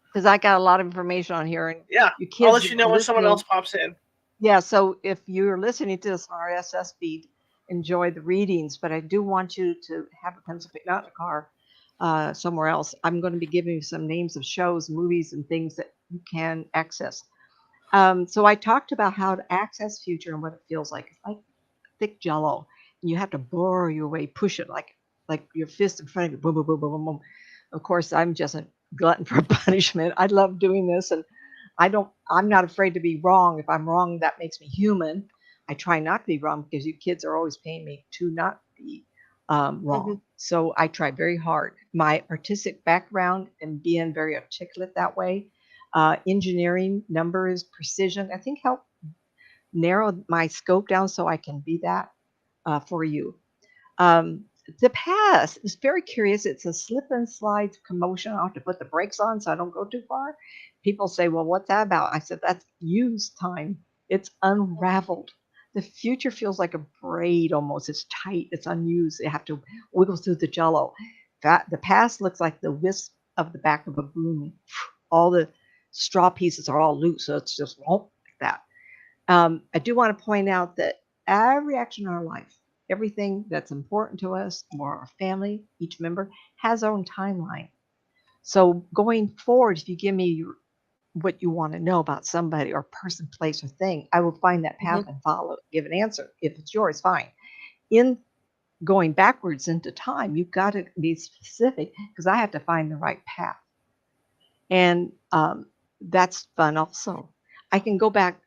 because I got a lot of information on here, and Yeah. you I'll kids let you know are when someone listening. else pops in. Yeah. So if you're listening to this RSS feed, enjoy the readings. But I do want you to have a pencil, not in a car, somewhere else. I'm going to be giving you some names of shows, movies, and things that you can access. So I talked about how to access future and what it feels like. It's like thick jello, and you have to burrow your way, push it like your fist in front of you. Boom, boom, boom, boom, boom, boom. Of course, I'm just a glutton for punishment. I love doing this, and I'm not afraid to be wrong. If I'm wrong, that makes me human. I try not to be wrong because you kids are always paying me to not be wrong. Mm-hmm. So I try very hard. My artistic background and being very articulate that way, engineering, numbers, precision, I think help narrow my scope down so I can be that for you. Um, the past is very curious. It's a slip and slide commotion. I have to put the brakes on so I don't go too far. People say, well, what's that about? I said, that's use time. It's unraveled. The future feels like a braid almost. It's tight. It's unused. You have to wiggle through the jello. The past looks like the wisp of the back of a broom. All the straw pieces are all loose, so it's just like that. I do want to point out that every action in our life, everything that's important to us or our family, each member has their own timeline. So going forward, if you give me what you want to know about somebody or person, place, or thing, I will find that path Mm-hmm. and follow it, give an answer. If it's yours, fine. In going backwards into time, you've got to be specific because I have to find the right path. And that's fun also. I can go back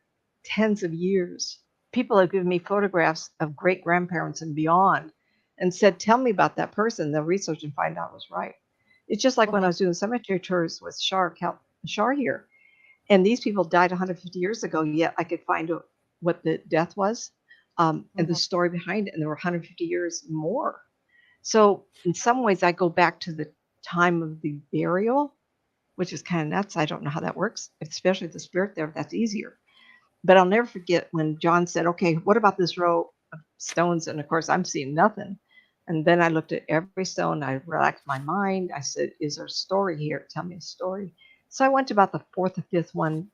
tens of years. People have given me photographs of great grandparents and beyond and said, tell me about that person. They'll research and find out was right. It's just like when I was doing cemetery tours with Shar here. And these people died 150 years ago, yet I could find what the death was, and the Mhm. story behind it, and there were 150 years more. So in some ways, I go back to the time of the burial, which is kind of nuts. I don't know how that works, especially if the spirit there. That's easier. But I'll never forget when John said, "Okay, what about this row of stones?" And of course, I'm seeing nothing. And then I looked at every stone. I relaxed my mind. I said, "Is there a story here? Tell me a story." So I went to about the fourth or fifth one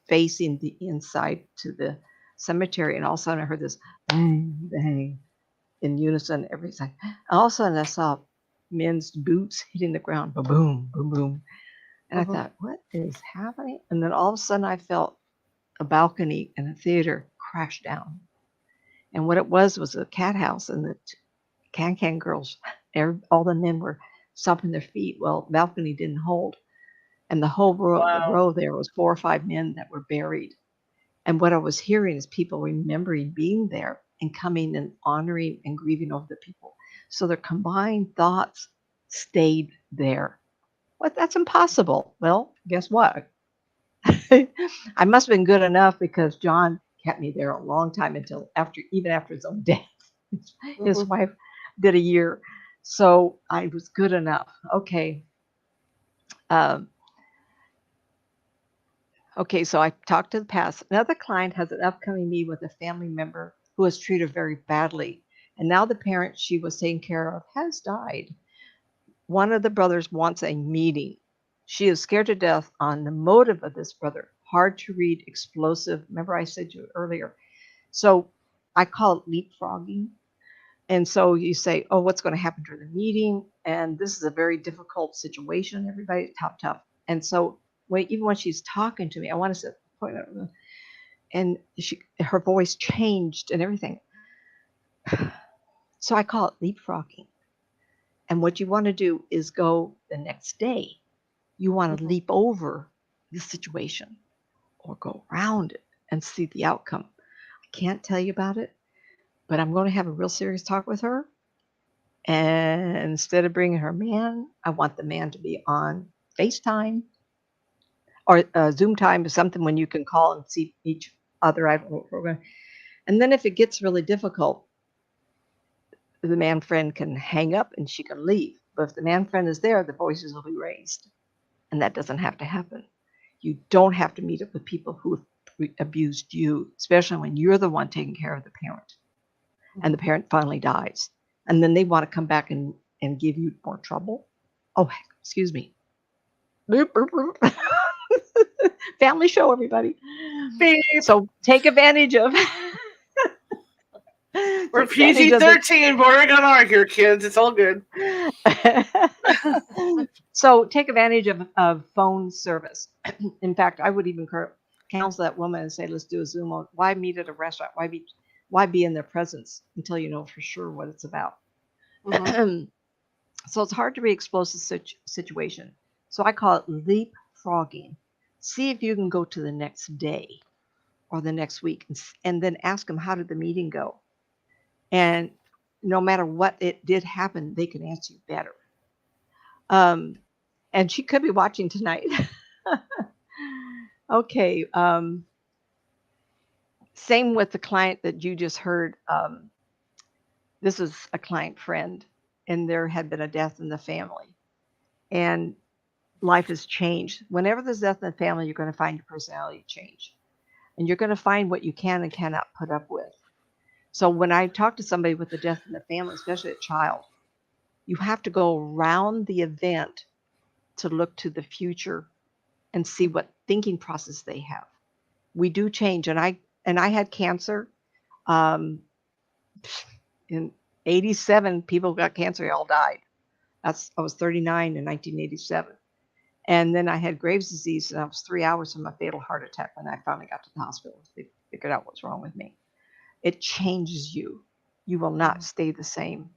facing the inside to the cemetery, and all of a sudden I heard this bang, bang in unison. Everything. All of a sudden I saw men's boots hitting the ground, boom, boom, boom, boom. And I Mhm. thought, what is happening? And then all of a sudden I felt a balcony in a theater crash down. And what it was a cat house, and the can girls, all the men were stomping their feet. Well, the balcony didn't hold. And the whole Wow. row there was 4 or 5 men that were buried. And what I was hearing is people remembering being there and coming and honoring and grieving over the people. So their combined thoughts stayed there. What? That's impossible. Well, guess what? I must have been good enough because John kept me there a long time until even after his own death. His Mhm. wife did a year. So I was good enough. Okay. Um, Okay, so I talked to the past. Another client has an upcoming meeting with a family member who was treated very badly. And now the parent she was taking care of has died. One of the brothers wants a meeting. She is scared to death on the motive of this brother. Hard to read, explosive. Remember, I said to you earlier. So I call it leapfrogging. And so you say, oh, what's going to happen during the meeting? And this is a very difficult situation. Everybody, tough, tough. And so even when she's talking to me, I want to say, point out, and her voice changed and everything. So I call it leapfrogging. And what you want to do is go the next day. You want to Mhm. leap over the situation or go around it and see the outcome. I can't tell you about it, but I'm going to have a real serious talk with her. And instead of bringing her man, I want the man to be on FaceTime or Zoom time or something when you can call and see each other. I don't know what program. And then if it gets really difficult, the man friend can hang up and she can leave. But if the man friend is there, the voices will be raised. And that doesn't have to happen. You don't have to meet up with people who have abused you, especially when you're the one taking care of the parent and the Mhm. parent finally dies. And then they want to come back and give you more trouble. Oh, excuse me. Family show, everybody. Beep. So take advantage of We're take advantage of the PG-13, but we're gonna argue, kids. It's all good. so take advantage of phone service. In fact, I would even counsel that woman and say, let's do a Zoom. Why meet at a restaurant? Why be in their presence until you know for sure what it's about? Mhm. So it's hard to be exposed to such situation. So I call it leapfrogging. See if you can go to the next day or the next week and then ask them, how did the meeting go? And no matter what it did happen, they can answer you better. Um, and she could be watching tonight. Okay. Same with the client that you just heard. This is a client friend, and there had been a death in the family, and life has changed. Whenever there's death in the family, you're going to find your personality change, and you're going to find what you can and cannot put up with. So when I talk to somebody with a death in the family, especially a child, you have to go around the event to look to the future and see what thinking process they have. We do change, and I had cancer. Um, in 87, people got cancer. They all died. I was 39 in 1987. And then I had Graves' disease, and I was 3 hours from a fatal heart attack when I finally got to the hospital. They figured out what's wrong with me. It changes you. You will not Mhm. stay the same.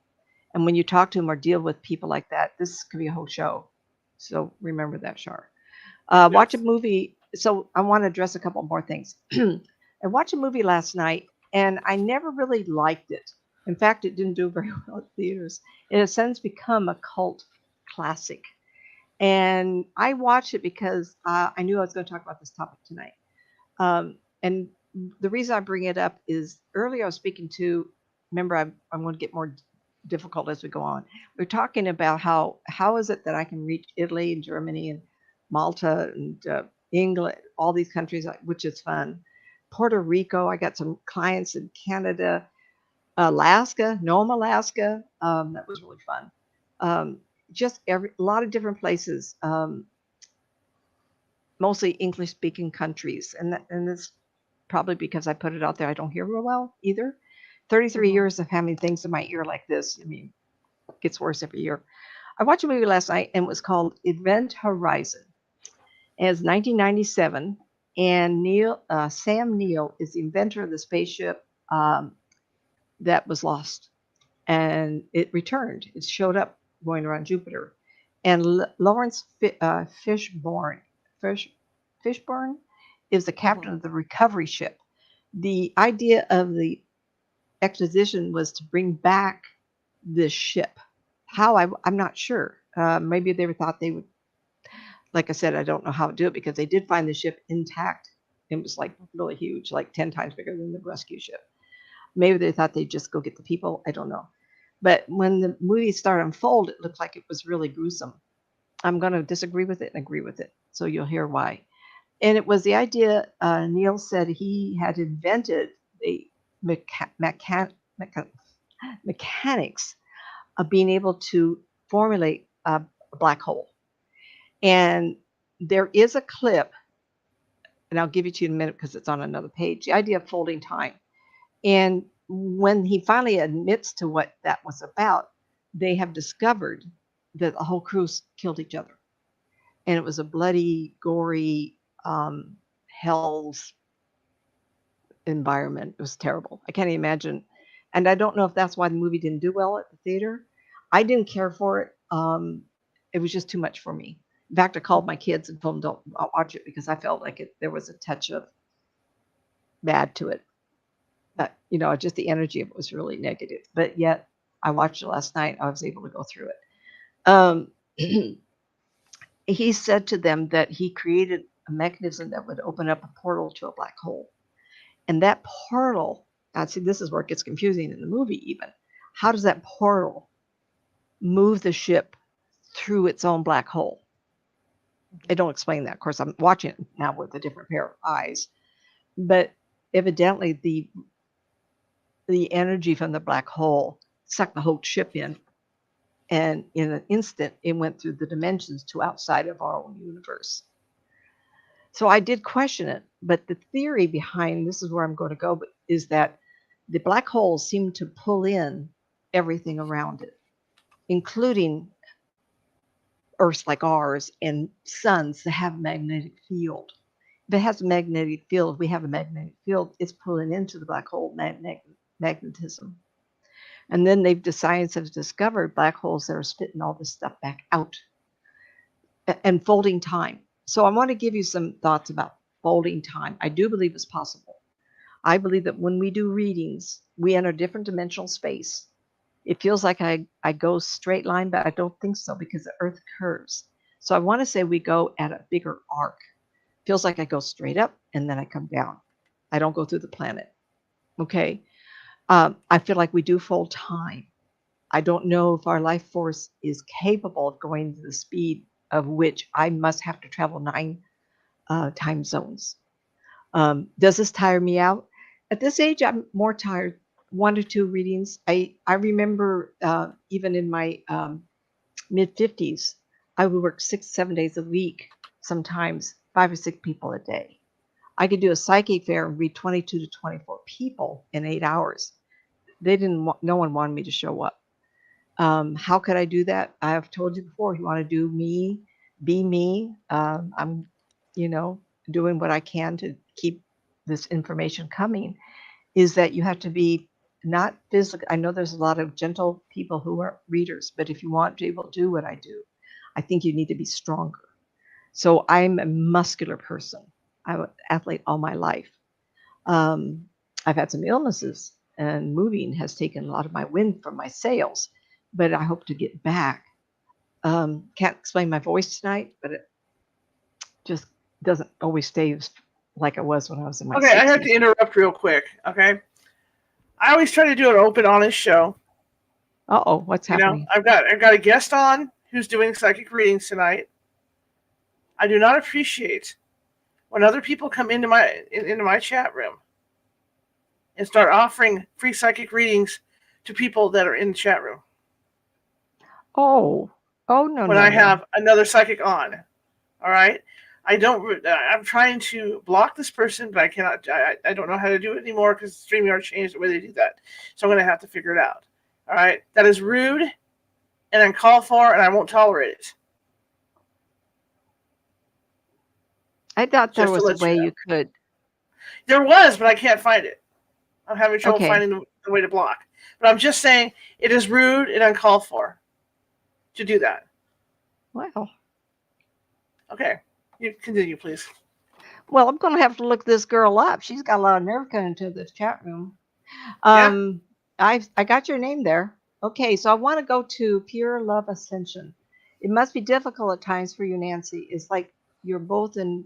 And when you talk to them or deal with people like that, this could be a whole show. So remember that, Shar. Watch a Yes. movie. So I want to address a couple more things. I watched a movie last night, and I never really liked it. In fact, it didn't do very well at theaters. It has since become a cult classic. And I watched it because I knew I was going to talk about this topic tonight. And the reason I bring it up is earlier I was speaking to, remember, I'm going to get more difficult as we go on. We're talking about how is it that I can reach Italy and Germany and Malta and England, all these countries, which is fun. Puerto Rico, I got some clients in Canada, Alaska, Nome, Alaska. That was really fun. Just a lot of different places, mostly English speaking countries. And it's probably because I put it out there. I don't hear real well either. 33 Mhm. years of having things in my ear like this. I mean, it gets worse every year. I watched a movie last night and it was called Event Horizon. And it's 1997. And Sam Neill is the inventor of the spaceship that was lost. And it returned. It showed up going around Jupiter. And Lawrence Fish, Fishburne is the captain Mhm. of the recovery ship. The idea of the exposition was to bring back this ship. How I'm not sure. Maybe they thought they would. Like I said, I don't know how to do it because they did find the ship intact. It was like really huge, like 10 times bigger than the rescue ship. Maybe they thought they'd just go get the people. I don't know. But when the movie started unfold, it looked like it was really gruesome. I'm going to disagree with it and agree with it. So you'll hear why. And it was the idea, Neil said he had invented the mecha- mecha- mecha- mechanics of being able to formulate a black hole. And there is a clip, and I'll give it to you in a minute because it's on another page, the idea of folding time. And when he finally admits to what that was about, they have discovered that the whole crew killed each other. And it was a bloody, gory, hell's environment. It was terrible. I can't imagine. And I don't know if that's why the movie didn't do well at the theater. I didn't care for it. It was just too much for me. In fact, I called my kids and told them don't watch it because I felt like there was a touch of bad to it. Just the energy of it was really negative. But yet, I watched it last night. I was able to go through it. Um, he said to them that he created a mechanism that would open up a portal to a black hole. And that portal, see, this is where it gets confusing in the movie even. How does that portal move the ship through its own black hole? They don't explain that. Of course, I'm watching it now with a different pair of eyes. But evidently, the energy from the black hole sucked the whole ship in. And in an instant, it went through the dimensions to outside of our own universe. So I did question it, but the theory behind this is where I'm going to go is that the black holes seem to pull in everything around it, including Earths like ours and suns that have a magnetic field. If it has a magnetic field, we have a magnetic field, it's pulling into the black hole magnetism. And then science has discovered black holes that are spitting all this stuff back out and folding time. So I want to give you some thoughts about folding time. I do believe it's possible. I believe that when we do readings, we enter different dimensional space. It feels like I go straight line, but I don't think so because the earth curves. So I want to say we go at a bigger arc. Feels like I go straight up and then I come down. I don't go through the planet. Okay. I feel like we do fold time. I don't know if our life force is capable of going to the speed of which I must have to travel 9 time zones. Does this tire me out? At this age, I'm more tired. 1 or 2 readings. I remember even in my mid 50s, I would work 6, 7 days a week, sometimes 5 or 6 people a day. I could do a psychic fair and read 22 to 24 people in 8 hours. No one wanted me to show up. How could I do that? I have told you before, if you want to do me, be me. I'm, doing what I can to keep this information coming, is that you have to be not physical. I know there's a lot of gentle people who are readers, but if you want to be able to do what I do, I think you need to be stronger. So I'm a muscular person. I'm an athlete all my life. Um, I've had some illnesses, and moving has taken a lot of my wind from my sails, but I hope to get back Can't explain my voice tonight, but it just doesn't always stay like it was when I was in my Okay, I have 60s. to interrupt real quick. Okay, I always try to do an open, honest show. Uh-oh, what's You know, happening? I've got a guest on who's doing psychic readings tonight. I do not appreciate when other people come into my chat room and start offering free psychic readings to people that are in the chat room Oh, oh, no, when no, I no. have another psychic on. All right, I don't. I'm trying to block this person, but I cannot. I don't know how to do it anymore because StreamYard changed the way they do that. So I'm going to have to figure it out. All right, that is rude and uncalled for, and I won't tolerate it. I thought there Just to was a let you way know, you could. there was, but I can't find it. I'm having trouble Okay, finding the way to block. But I'm just saying it is rude and uncalled for to do that. well, Okay, you continue, please. well, I'm going to have to look this girl up. She's got a lot of nerve coming into this chat room. Yeah. Um, I got your name there. Okay, so I want to go to Pure Love Ascension. It must be difficult at times for you, Nancy. It's like you're both in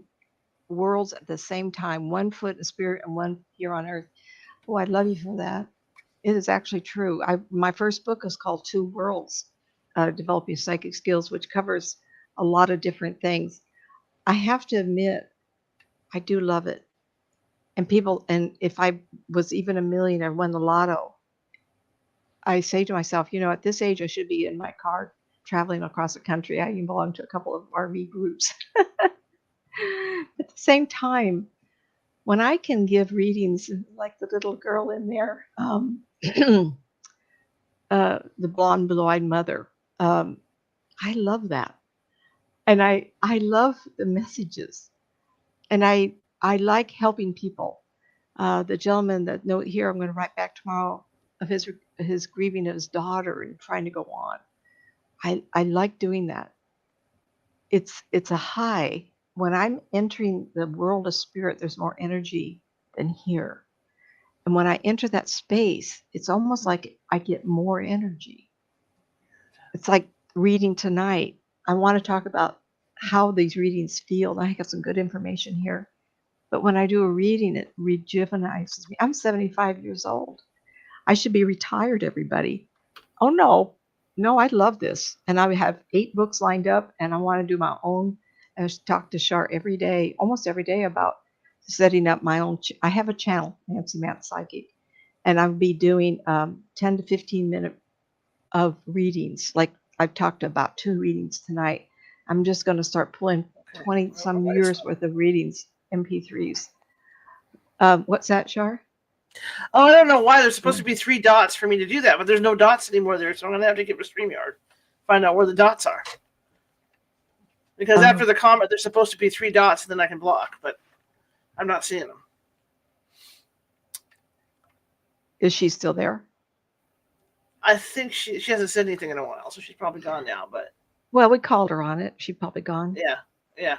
worlds at the same time, one foot in spirit and one here on earth. Oh, I love you for that. It is actually true. My first book is called Two Worlds, Developing Psychic Skills, which covers a lot of different things. I have to admit, I do love it. And if I was even a millionaire, won the lotto, I say to myself, at this age, I should be in my car traveling across the country. I even belong to a couple of RV groups. At the same time, when I can give readings like the little girl in there, the blonde, blue-eyed mother, I love that, and I love the messages, and I like helping people. The gentleman that note here, I'm going to write back tomorrow of his grieving of his daughter and trying to go on. I like doing that. It's a high. When I'm entering the world of spirit, there's more energy than here. And when I enter that space, it's almost like I get more energy. It's like reading tonight. I want to talk about how these readings feel. I got some good information here. But when I do a reading, it rejuvenates me. I'm 75 years old. I should be retired, everybody. Oh, no. No, I love this. And I have 8 books lined up, and I want to do my own. I talk to Shar every day, almost every day, about setting up my own. I have a channel, Nancy Psychic, and I'll be doing 10 to 15 minute of readings. Like I've talked about 2 readings tonight. I'm just going to start pulling Okay. 20 Well, my some wife's years not. worth of readings, MP3s. What's that, Shar? Oh, I don't know why there's supposed to be 3 dots for me to do that, but there's no dots anymore there, so I'm gonna have to get with StreamYard, find out where the dots are. Because after Oh, the comment, there's supposed to be 3 dots, and then I can block, but I'm not seeing them. is she still there? I think she hasn't said anything in a while, so she's probably gone now. But Well, we called her on it. She's probably gone. yeah.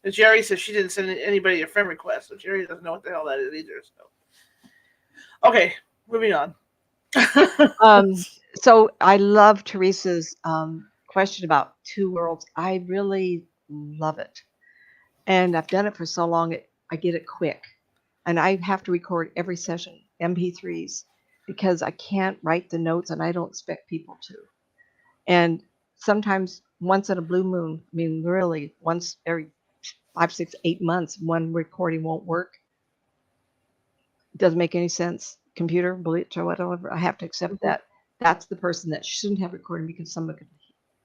And Jerry says she didn't send anybody a friend request, so Jerry doesn't know what the hell that is either. So okay, moving on. Um, so I love Teresa's question about 2 worlds. I really love it. And I've done it for so long, I get it quick. And I have to record every session, MP3s, because I can't write the notes and I don't expect people to. And sometimes once in a blue moon, I mean, really, once every 5, 6, 8 months, one recording won't work. It doesn't make any sense. Computer, glitch, or whatever. I have to accept that. That's the person that shouldn't have recording because someone could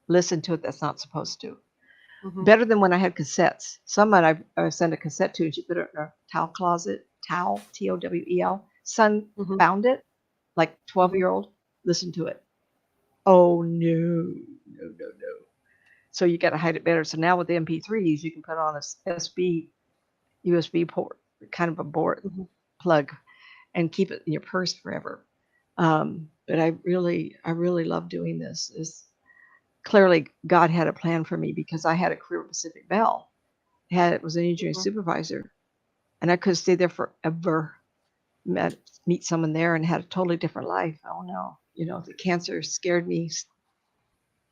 listen to it that's not supposed to. Mm-hmm. Better than when I had cassettes. Someone I sent a cassette to, and she put it in her towel closet. Towel, Towel. Son Mm-hmm. found it, like 12-year-old, listened to it. Oh, no. So you got to hide it better. So now with the MP3s, you can put on a USB port, kind of a board plug, and keep it in your purse forever. But I really love doing this. It's clearly God had a plan for me because I had a career at Pacific Bell. Was an engineering supervisor, and I could have stayed there forever. Meet someone there and had a totally different life. Oh no, the cancer scared me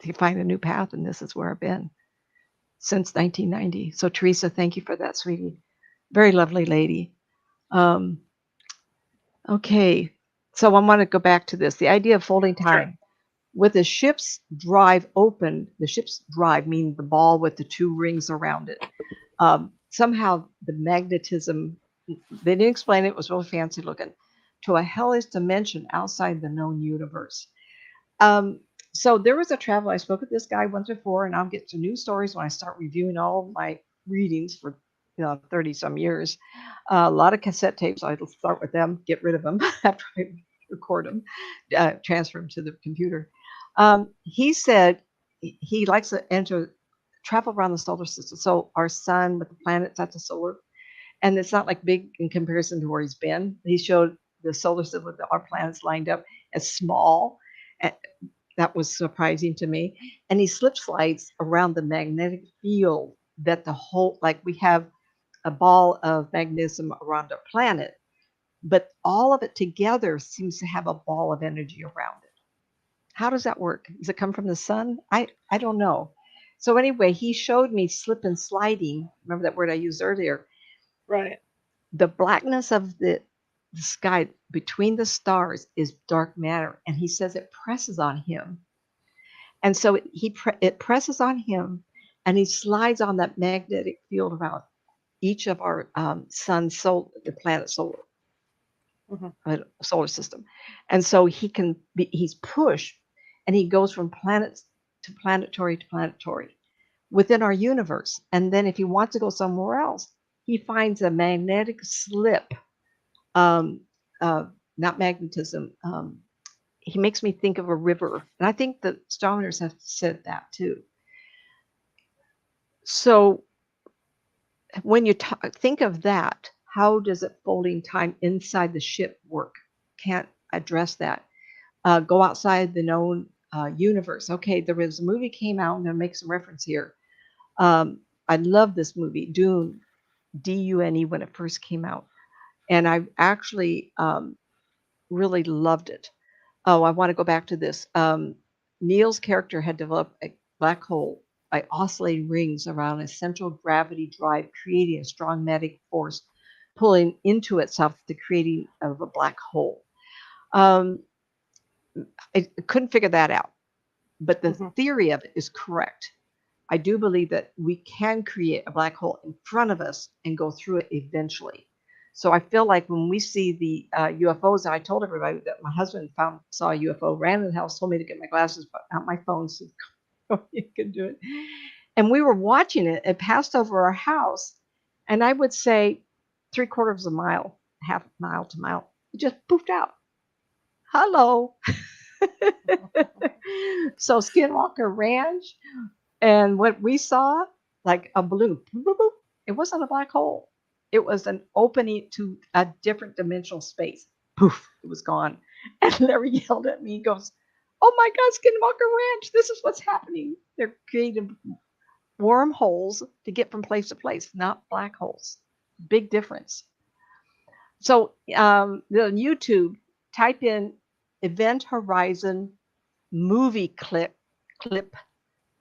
to find a new path, and this is where I've been since 1990. So Teresa, thank you for that, sweetie. Very lovely lady. Um, okay, so I want to go back to this. The idea of folding Sure. time. With the ship's drive open, the ship's drive, meaning the ball with the two rings around it, somehow the magnetism, they didn't explain it, it was really fancy looking, to a hellish dimension outside the known universe. Um, so there was a traveler. I spoke with this guy once before, and I'll get to new stories when I start reviewing all my readings for 30 some years. A lot of cassette tapes. I'll start with them, get rid of them after I record them, transfer them to the computer. He said he likes to travel around the solar system. So our sun with the planets at the solar, and it's not like big in comparison to where he's been. He showed the solar system with our planets lined up as small. And that was surprising to me. And he slip slides around the magnetic field that the whole, like we have a ball of magnetism around our planet, but all of it together seems to have a ball of energy around it. How does that work? Does it come from the sun? I don't know. So anyway, he showed me slip and sliding. Remember that word I used earlier? Right. The blackness of the sky between the stars is dark matter, and he says it presses on him. And so it presses on him, and he slides on that magnetic field around each of our sun, the planet solar system. And so he's pushed, and he goes from planets to planetary to planetary within our universe. And then if he wants to go somewhere else, he finds a magnetic slip, um, not magnetism. He makes me think of a river. And I think the astronomers have said that too. So when you think of that, how does it folding time inside the ship work? Can't address that. Go outside the known universe. Okay, there was a movie came out. I'm going to make some reference here. I love this movie, Dune, Dune, when it first came out. And I actually really loved it. Oh, I want to go back to this. Neil's character had developed a black hole by oscillating rings around a central gravity drive, creating a strong magnetic force pulling into itself the creating of a black hole. I couldn't figure that out, but the theory of it is correct. I do believe that we can create a black hole in front of us and go through it eventually. So I feel like when we see the UFOs, and I told everybody that my husband saw a UFO, ran in the house, told me to get my glasses, put out my phone, so you can do it. And we were watching it. It passed over our house, and I would say 3/4 of a mile, half mile to mile, it just poofed out. Hello. So Skinwalker Ranch, and what we saw, like a balloon, boop, boop, boop, it wasn't a black hole. It was an opening to a different dimensional space. Poof, it was gone. And Larry yelled at me, he goes, "Oh my God, Skinwalker Ranch, this is what's happening. They're creating wormholes to get from place to place, not black holes. Big difference." So the YouTube, type in Event Horizon movie clip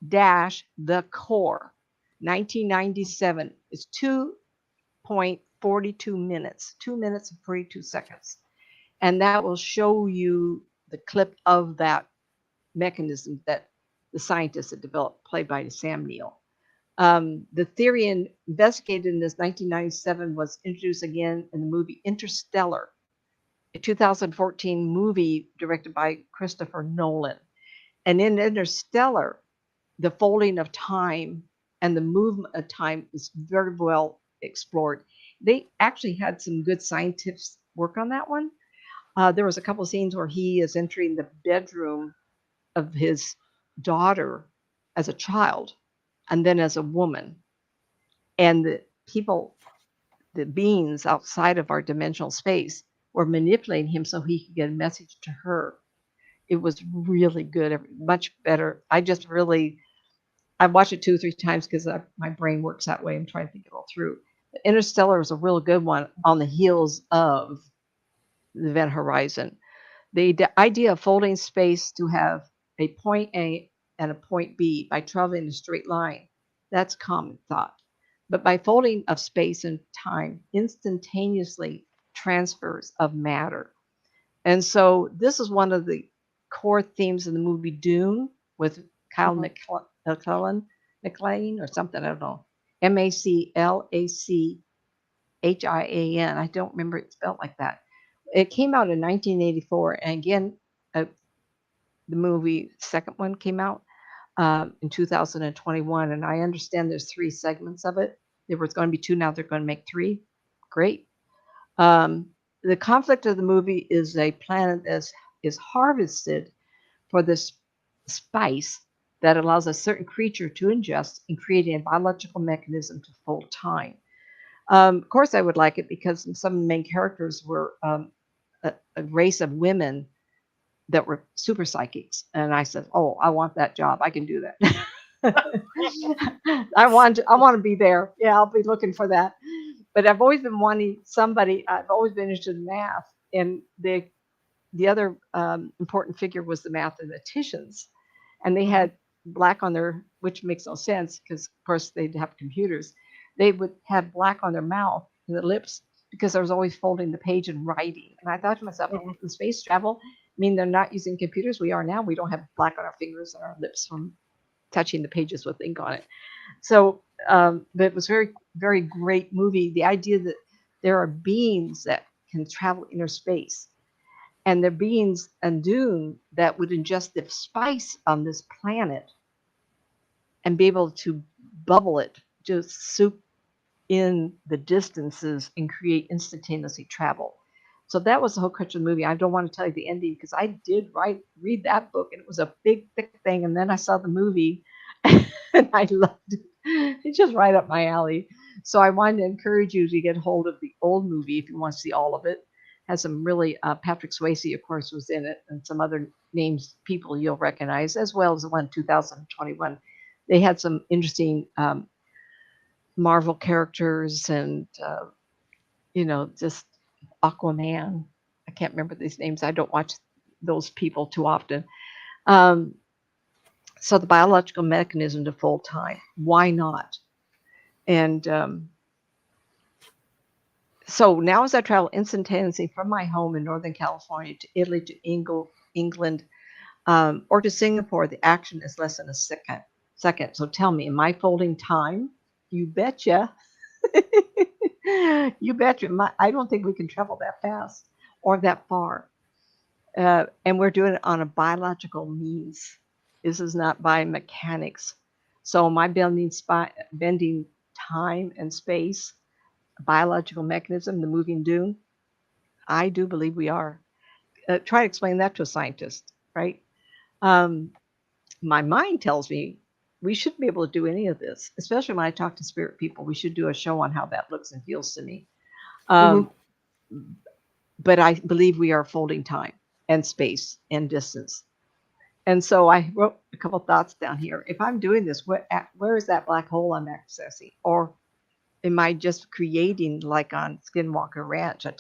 dash the core 1997. It's 2.42 minutes, 2 minutes and 42 seconds. And that will show you the clip of that mechanism that the scientists had developed, played by Sam Neill. The theory investigated in this 1997 was introduced again in the movie Interstellar, a 2014 movie directed by Christopher Nolan. And in Interstellar, the folding of time and the movement of time is very well explored. They actually had some good scientists work on that one. There was a couple of scenes where he is entering the bedroom of his daughter as a child and then as a woman. And the people, the beings outside of our dimensional space, were manipulating him so he could get a message to her. It was really good, much better. I watched it 2 or 3 times because my brain works that way. I'm trying to think it all through. But Interstellar is a real good one on the heels of the Event Horizon. The idea of folding space to have a point A and a point B by traveling in a straight line. That's common thought. But by folding of space and time, instantaneously transfers of matter. And so this is one of the core themes of the movie Dune with Kyle Mhm. McLean or something, I don't know. Maclachian. I don't remember it spelled like that. It came out in 1984. And again, the movie, second one came out in 2021. And I understand there's three segments of it. There was going to be two. Now they're going to make three. Great. Um, the conflict of the movie is a planet that is harvested for this spice that allows a certain creature to ingest and creating a biological mechanism to full time. Of course, I would like it because some of the main characters were a race of women that were super psychics, and I said, "Oh, I want that job. I can do that." I want to be there. Yeah, I'll be looking for that. But I've always been wanting somebody. I've always been interested in math, and the other important figure was the mathematicians, and they Mhm. had black on their, which makes no sense because of course they'd have computers. They would have black on their mouth and the lips because I was always folding the page and writing. And I thought to myself, Mhm. in space travel, I mean, they're not using computers. We are now. We don't have black on our fingers and our lips from touching the pages with ink on it. So, but it was very, very great movie. The idea that there are beings that can travel inner space, and there are beings on Dune that would ingest the spice on this planet and be able to bubble it, just soup in the distances and create instantaneously travel. So that was the whole crutch of the movie. I don't want to tell you the ending because I did read that book and it was a big thick thing. And then I saw the movie and I loved it. It's just right up my alley. So I wanted to encourage you to get hold of the old movie if you want to see all of it. Has some really Patrick Swayze, of course, was in it, and some other names people you'll recognize, as well as the one 2021. They had some interesting Marvel characters and just Aquaman. I can't remember these names. I don't watch those people too often. Um, so the biological mechanism to full time. Why not? And so now as I travel instantaneously from my home in Northern California to Italy to England, or to Singapore, the action is less than a second. So tell me, am I folding time? You betcha. You betcha. I don't think we can travel that fast or that far. And we're doing it on a biological means. This is not by mechanics. So am I bending time and space, biological mechanism, the moving dune? I do believe we are. Try to explain that to a scientist, right? Um, my mind tells me we shouldn't be able to do any of this, especially when I talk to spirit people. We should do a show on how that looks and feels to me. Mhm. Um, but I believe we are folding time and space and distance. And so I wrote a couple thoughts down here. If I'm doing this, where is that black hole I'm accessing? Or am I just creating, like on Skinwalker Ranch, a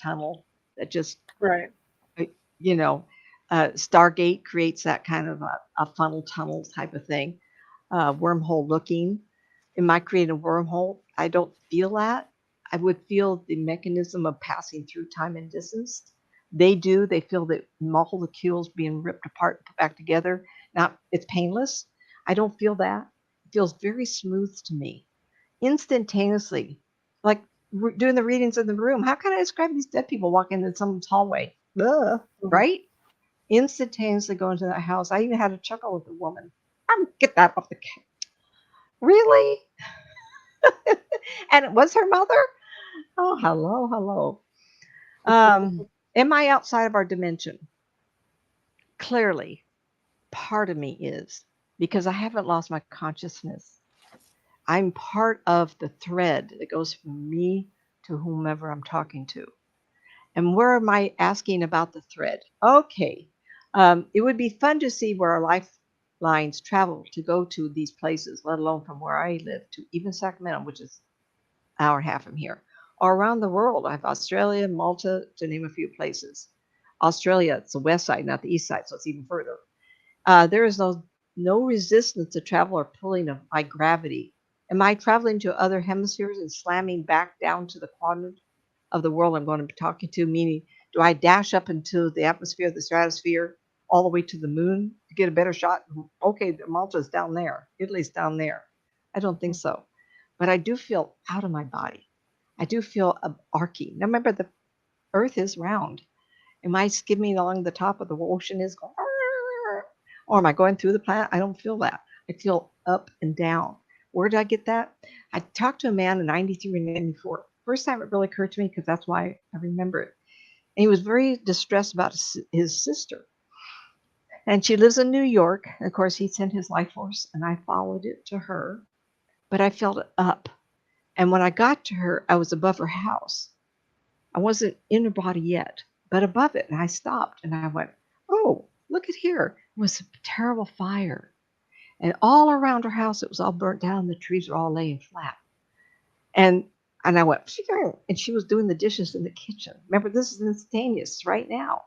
tunnel that just, Right. uh, you know, Stargate creates that kind of a funnel tunnel type of thing, wormhole looking. Am I creating a wormhole? I don't feel that. I would feel the mechanism of passing through time and distance. They do. They feel the molecules being ripped apart and put back together. Now, it's painless. I don't feel that. It feels very smooth to me. Instantaneously, like we're doing the readings in the room. How can I describe these dead people walking in someone's hallway? Ugh, Mhm. right? Instantaneously go into that house. I even had a chuckle with the woman. Get that off the really? And it was her mother? Oh, hello, hello. Am I outside of our dimension? Clearly, part of me is because I haven't lost my consciousness. I'm part of the thread that goes from me to whomever I'm talking to. And where am I asking about the thread? Okay. It would be fun to see where our lifelines travel to go to these places, let alone from where I live to even Sacramento, which is an hour and a half from here, or around the world. I have Australia, Malta, to name a few places. Australia, it's the west side, not the east side, so it's even further. There is no no resistance to travel or pulling of my gravity. Am I traveling to other hemispheres and slamming back down to the quadrant of the world I'm going to be talking to? Meaning, do I dash up into the atmosphere, the stratosphere, all the way to the moon to get a better shot? Okay, Malta's down there, Italy's down there. I don't think so. But I do feel out of my body. I do feel arcing. Now remember, the Earth is round. Am I skimming along the top of the ocean is going, or am I going through the planet? I don't feel that. I feel up and down. Where did I get that? I talked to a man in 93 and 94. First time it really occurred to me because that's why I remember it. And he was very distressed about his sister. And she lives in New York. Of course, he sent his life force and I followed it to her. But I felt up. And when I got to her, I was above her house. I wasn't in her body yet, but above it. And I stopped and I went, oh, look at here. It was a terrible fire. And all around her house, it was all burnt down. The trees were all laying flat. And I went, and she was doing the dishes in the kitchen. Remember, this is instantaneous right now.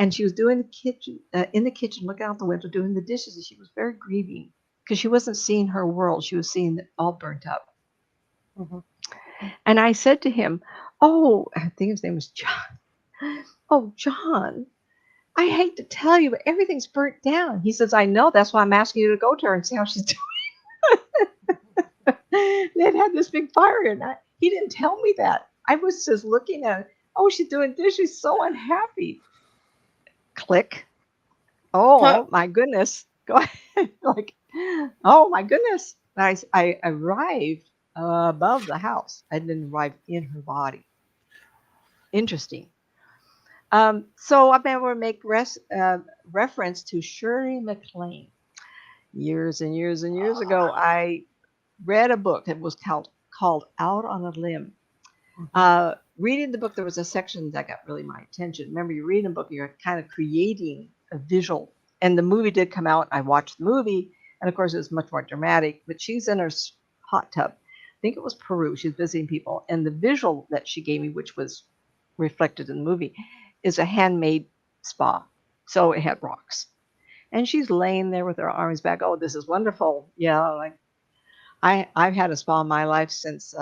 And she was doing the kitchen, in the kitchen, looking out the window, doing the dishes. And she was very grieving because she wasn't seeing her world. She was seeing it all burnt up. Mm-hmm. And I said to him, oh, I think his name was John. Oh, John, I hate to tell you, but everything's burnt down. He says, I know. That's why I'm asking you to go to her and see how she's doing. They'd had this big fire and he didn't tell me that. I was just looking at it. Oh, she's doing this. She's so unhappy. Click. Oh, my goodness. Go ahead. Like, oh, my goodness. I arrived above the house. I didn't arrive in her body. Interesting. So I'm able to make reference to Shirley MacLaine. Years and years and years ago, I read a book that was called Out on a Limb. Reading the book, there was a section that got really my attention. Remember, you read a book, you're kind of creating a visual. And the movie did come out. I watched the movie, and of course, it was much more dramatic. But she's in her hot tub. I think it was Peru. She's visiting people. And the visual that she gave me, which was reflected in the movie, is a handmade spa. So it had rocks. And she's laying there with her arms back. Oh, this is wonderful. Yeah, like I've had a spa in my life since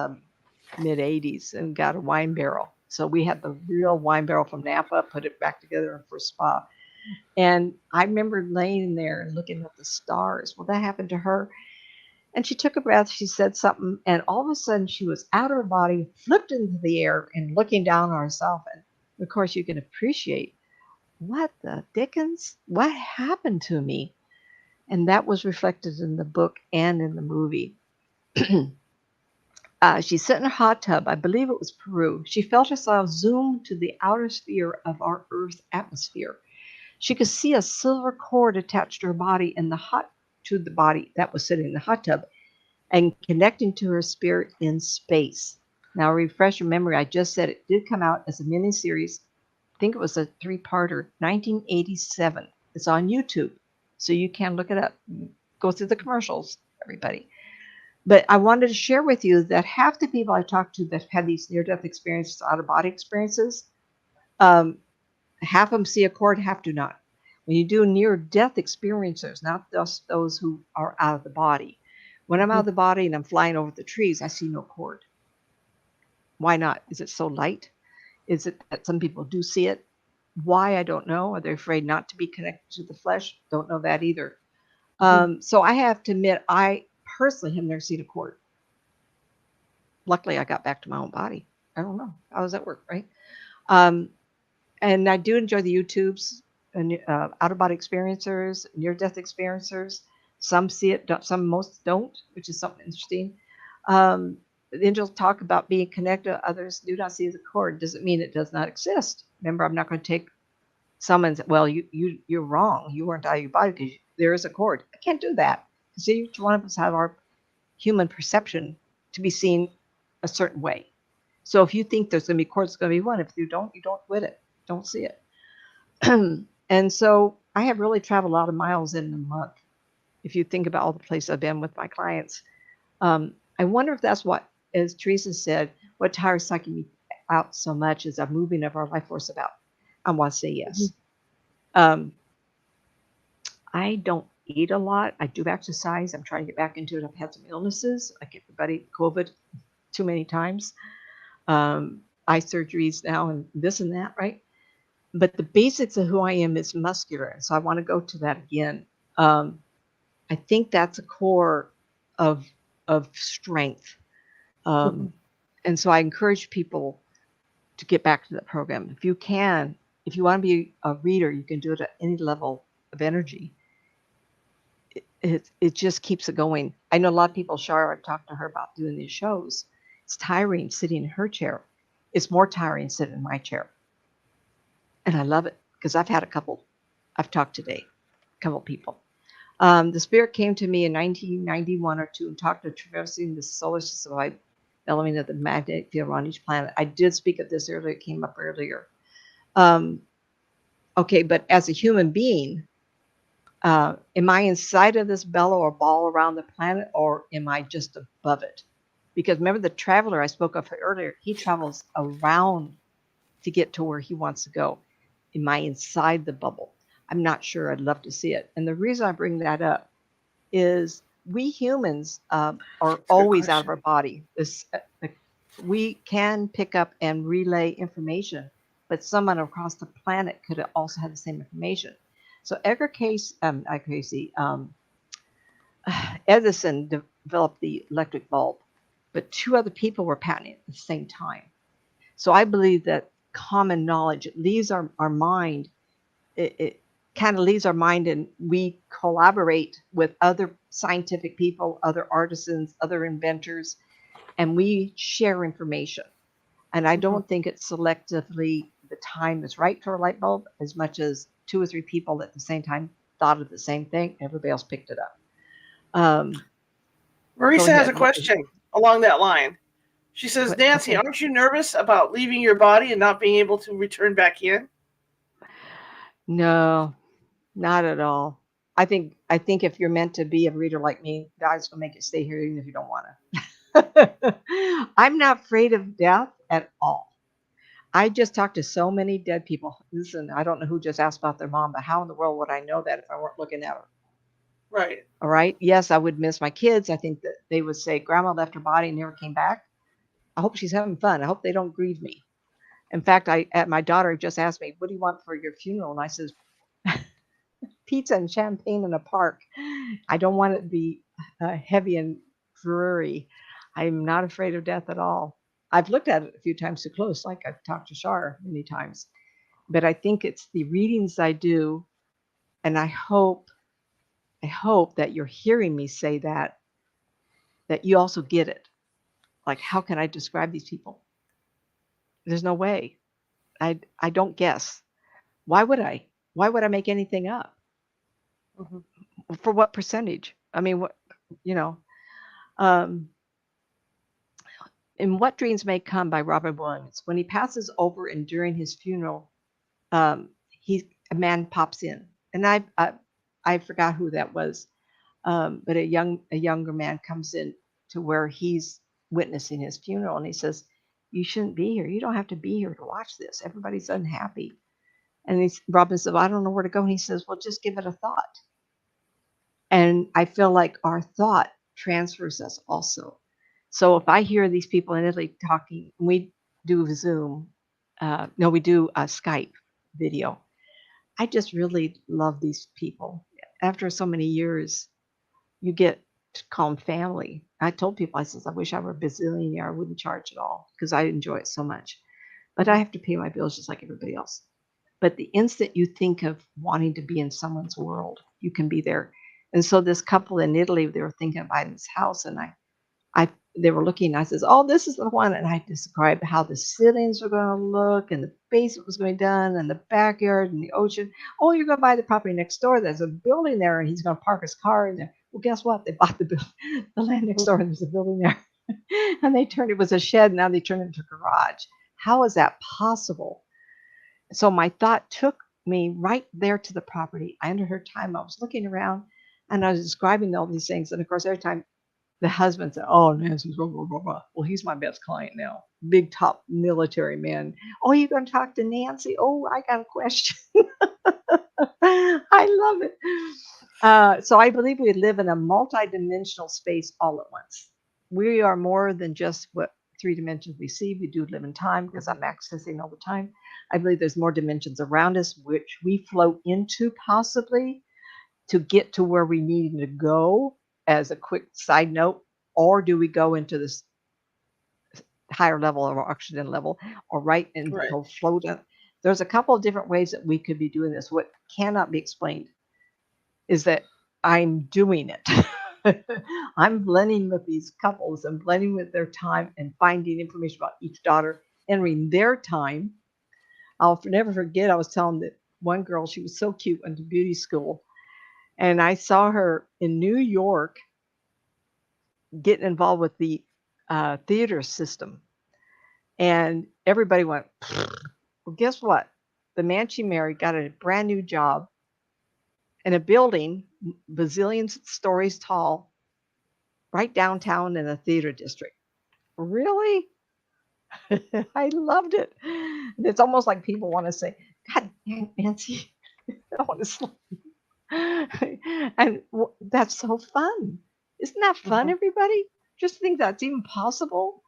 mid 80s and got a wine barrel. So we had the real wine barrel from Napa, put it back together for a spa. And I remember laying there and looking at the stars. Well, that happened to her. And she took a breath. She said something. And all of a sudden, she was out of her body, flipped into the air and looking down on herself. And of course, you can appreciate what the dickens? What happened to me? And that was reflected in the book and in the movie. She sat in a hot tub. I believe it was Peru. She felt herself zoom to the outer sphere of our Earth atmosphere. She could see a silver cord attached to her body and to the body that was sitting in the hot tub and connecting to her spirit in space. Now, refresh your memory. I just said it did come out as a miniseries. I think it was a 3-parter, 1987. It's on YouTube, so you can look it up. Go through the commercials, everybody. But I wanted to share with you that half the people I talked to that had these near-death experiences, out-of-body experiences, half of them see a cord, half do not. When you do near-death experiencers, not just those who are out of the body. When I'm out of the body and I'm flying over the trees, I see no cord. Why not? Is it so light? Is it that some people do see it? Why, I don't know. Are they afraid not to be connected to the flesh? Don't know that either. So I have to admit, I personally have never seen a cord. Luckily, I got back to my own body. I don't know. How does that work, right? And I do enjoy the YouTubes and out-of-body experiencers, near-death experiencers. Some see it, most don't, which is something interesting. The angels talk about being connected. Others do not see the cord. Doesn't mean it does not exist. Remember, I'm not going to take someone's, well, you're wrong. You weren't out of your body because there is a cord. I can't do that. Because each one of us have our human perception to be seen a certain way. So if you think there's going to be cords, it's going to be one. If you don't with it. Don't see it. And so I have really traveled a lot of miles in a month. If you think about all the places I've been with my clients, I wonder if that's what, as Teresa said, what tires psyching me out so much is a moving of our life force about. I want to say yes. I don't eat a lot. I do exercise. I'm trying to get back into it. I've had some illnesses, like everybody, COVID too many times, eye surgeries now, and this and that, right? But the basics of who I am is muscular. So I want to go to that again. Um, I think that's a core of strength. Mhm. Um, and so I encourage people to get back to the program. If you can, if you want to be a reader, you can do it at any level of energy. It just keeps it going. I know a lot of people, Shar, I've talked to her about doing these shows. It's tiring sitting in her chair. It's more tiring sitting in my chair. And I love it because I've had a couple, I've talked today, a couple people. The spirit came to me in 1991 or two and talked of traversing the solar system by element of the magnetic field on each planet. I did speak of this earlier. It came up earlier. Um, okay, but as a human being, am I inside of this bellow or ball around the planet, or am I just above it? Because remember the traveler I spoke of earlier, he travels around to get to where he wants to go. Am I inside the bubble? I'm not sure. I'd love to see it. And the reason I bring that up is we humans are That's a good always out of question. our body. We can pick up and relay information, but someone across the planet could also have the same information. So Edgar Cayce, Edison developed the electric bulb, but two other people were patenting it at the same time. So I believe that common knowledge leaves our mind. It kind of leaves our mind, and we collaborate with other scientific people, other artisans, other inventors, and we share information. And I Mhm. don't think it's selectively the time is right for a light bulb as much as two or three people at the same time thought of the same thing. Everybody else picked it up. Um, go Marisa has a ahead. question along that line. She says, Nancy, Okay. aren't you nervous about leaving your body and not being able to return back in? No, not at all. I think if you're meant to be a reader like me, God's gonna make you stay here even if you don't want to. I'm not afraid of death at all. I just talked to so many dead people. Listen, I don't know who just asked about their mom, but how in the world would I know that if I weren't looking at her? Right. All right. Yes, I would miss my kids. I think that they would say, Grandma left her body and never came back. I hope she's having fun. I hope they don't grieve me. In fact, my daughter just asked me, "What do you want for your funeral?" And I says, "Pizza and champagne in a park." I don't want it to be heavy and dreary. I'm not afraid of death at all. I've looked at it a few times too close, like I've talked to Shar many times. But I think it's the readings I do, and I hope that you're hearing me say that you also get it. Like, how can I describe these people? There's no way. I don't guess. Why would I? Why would I make anything up? Hmm. For what percentage? I mean, what you know? Um, in What Dreams May Come by Robert Williams. When he passes over and during his funeral, he a man pops in, and I forgot who that was, but a younger man comes in to where he's witnessing his funeral, and he says, "You shouldn't be here. You don't have to be here to watch this. Everybody's unhappy." And Robin says, well, "I don't know where to go." And he says, "Well, just give it a thought." And I feel like our thought transfers us also. So if I hear these people in Italy talking, we do Zoom, no, we do Skype video. I just really love these people. After so many years, you get to call them family. I told people, I says, I wish I were a bazillionaire. I wouldn't charge at all because I enjoy it so much. But I Hmm. have to pay my bills just like everybody else. But the instant you think of wanting to be in someone's world, you can be there. And so this couple in Italy, they were thinking of buying this house, and they were looking. I says, "Oh, this is the one," and I described how the ceilings were going to look, and the basement was going to be done, and the backyard, and the ocean. "Oh, you're going to buy the property next door. There's a building there, and he's going to park his car in there." Well, guess what? They bought the land next door, and there's a building there, and they turned it was a shed. Now they turned it into a garage. How is that possible? So my thought took me right there to the property. I underheard time. I was looking around, and I was describing all these things. And of course, every time the husband said, "Oh, Nancy's blah, blah, blah, blah." Well, he's my best client now. Big top military man. "Oh, you going to talk to Nancy? Oh, I got a question." I love it. So I believe we live in a multi-dimensional space all at once. We are more than just what three dimensions we see. We do live in time because I'm accessing all the time. I believe there's more dimensions around us which we float into possibly to get to where we need to go. As a quick side note, or do we go into this higher level or oxygen level, or right and Right. go float up? There's a couple of different ways that we could be doing this. What cannot be explained is that I'm doing it. I'm blending with these couples and blending with their time and finding information about each daughter, entering their time. I'll never forget, I was telling that one girl, she was so cute, went to beauty school. And I saw her in New York getting involved with the theater system. And everybody went, well, guess what? The man she married got a brand new job in a building, bazillions stories tall, right downtown in a theater district. Really? I loved it. And it's almost like people want to say, God, Nancy, I want to sleep. And that's so fun. Isn't that fun, Hmm. everybody? Just think that's even possible.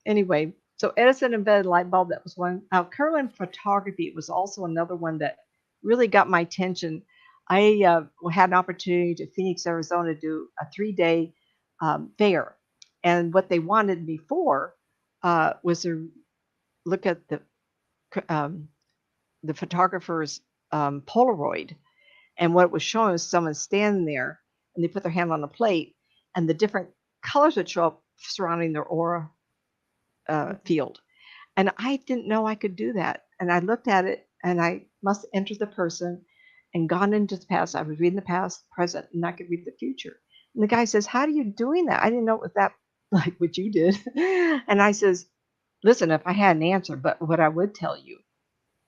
Anyway, so Edison embedded light bulb, that was one. Curling photography was also another one that really got my attention. I had an opportunity to Phoenix, Arizona, do a 3-day fair, and what they wanted me for was to look at um, the photographer's Polaroid, and what it was showing was someone standing there, and they put their hand on a plate, and the different colors would show up surrounding their aura field. And I didn't know I could do that. And I looked at it and I must enter the person and gone into the past. I was reading the past, present, and I could read the future. And the guy says, how are you doing that? I didn't know it was that like what you did. And I says, listen, if I had an answer, but what I would tell you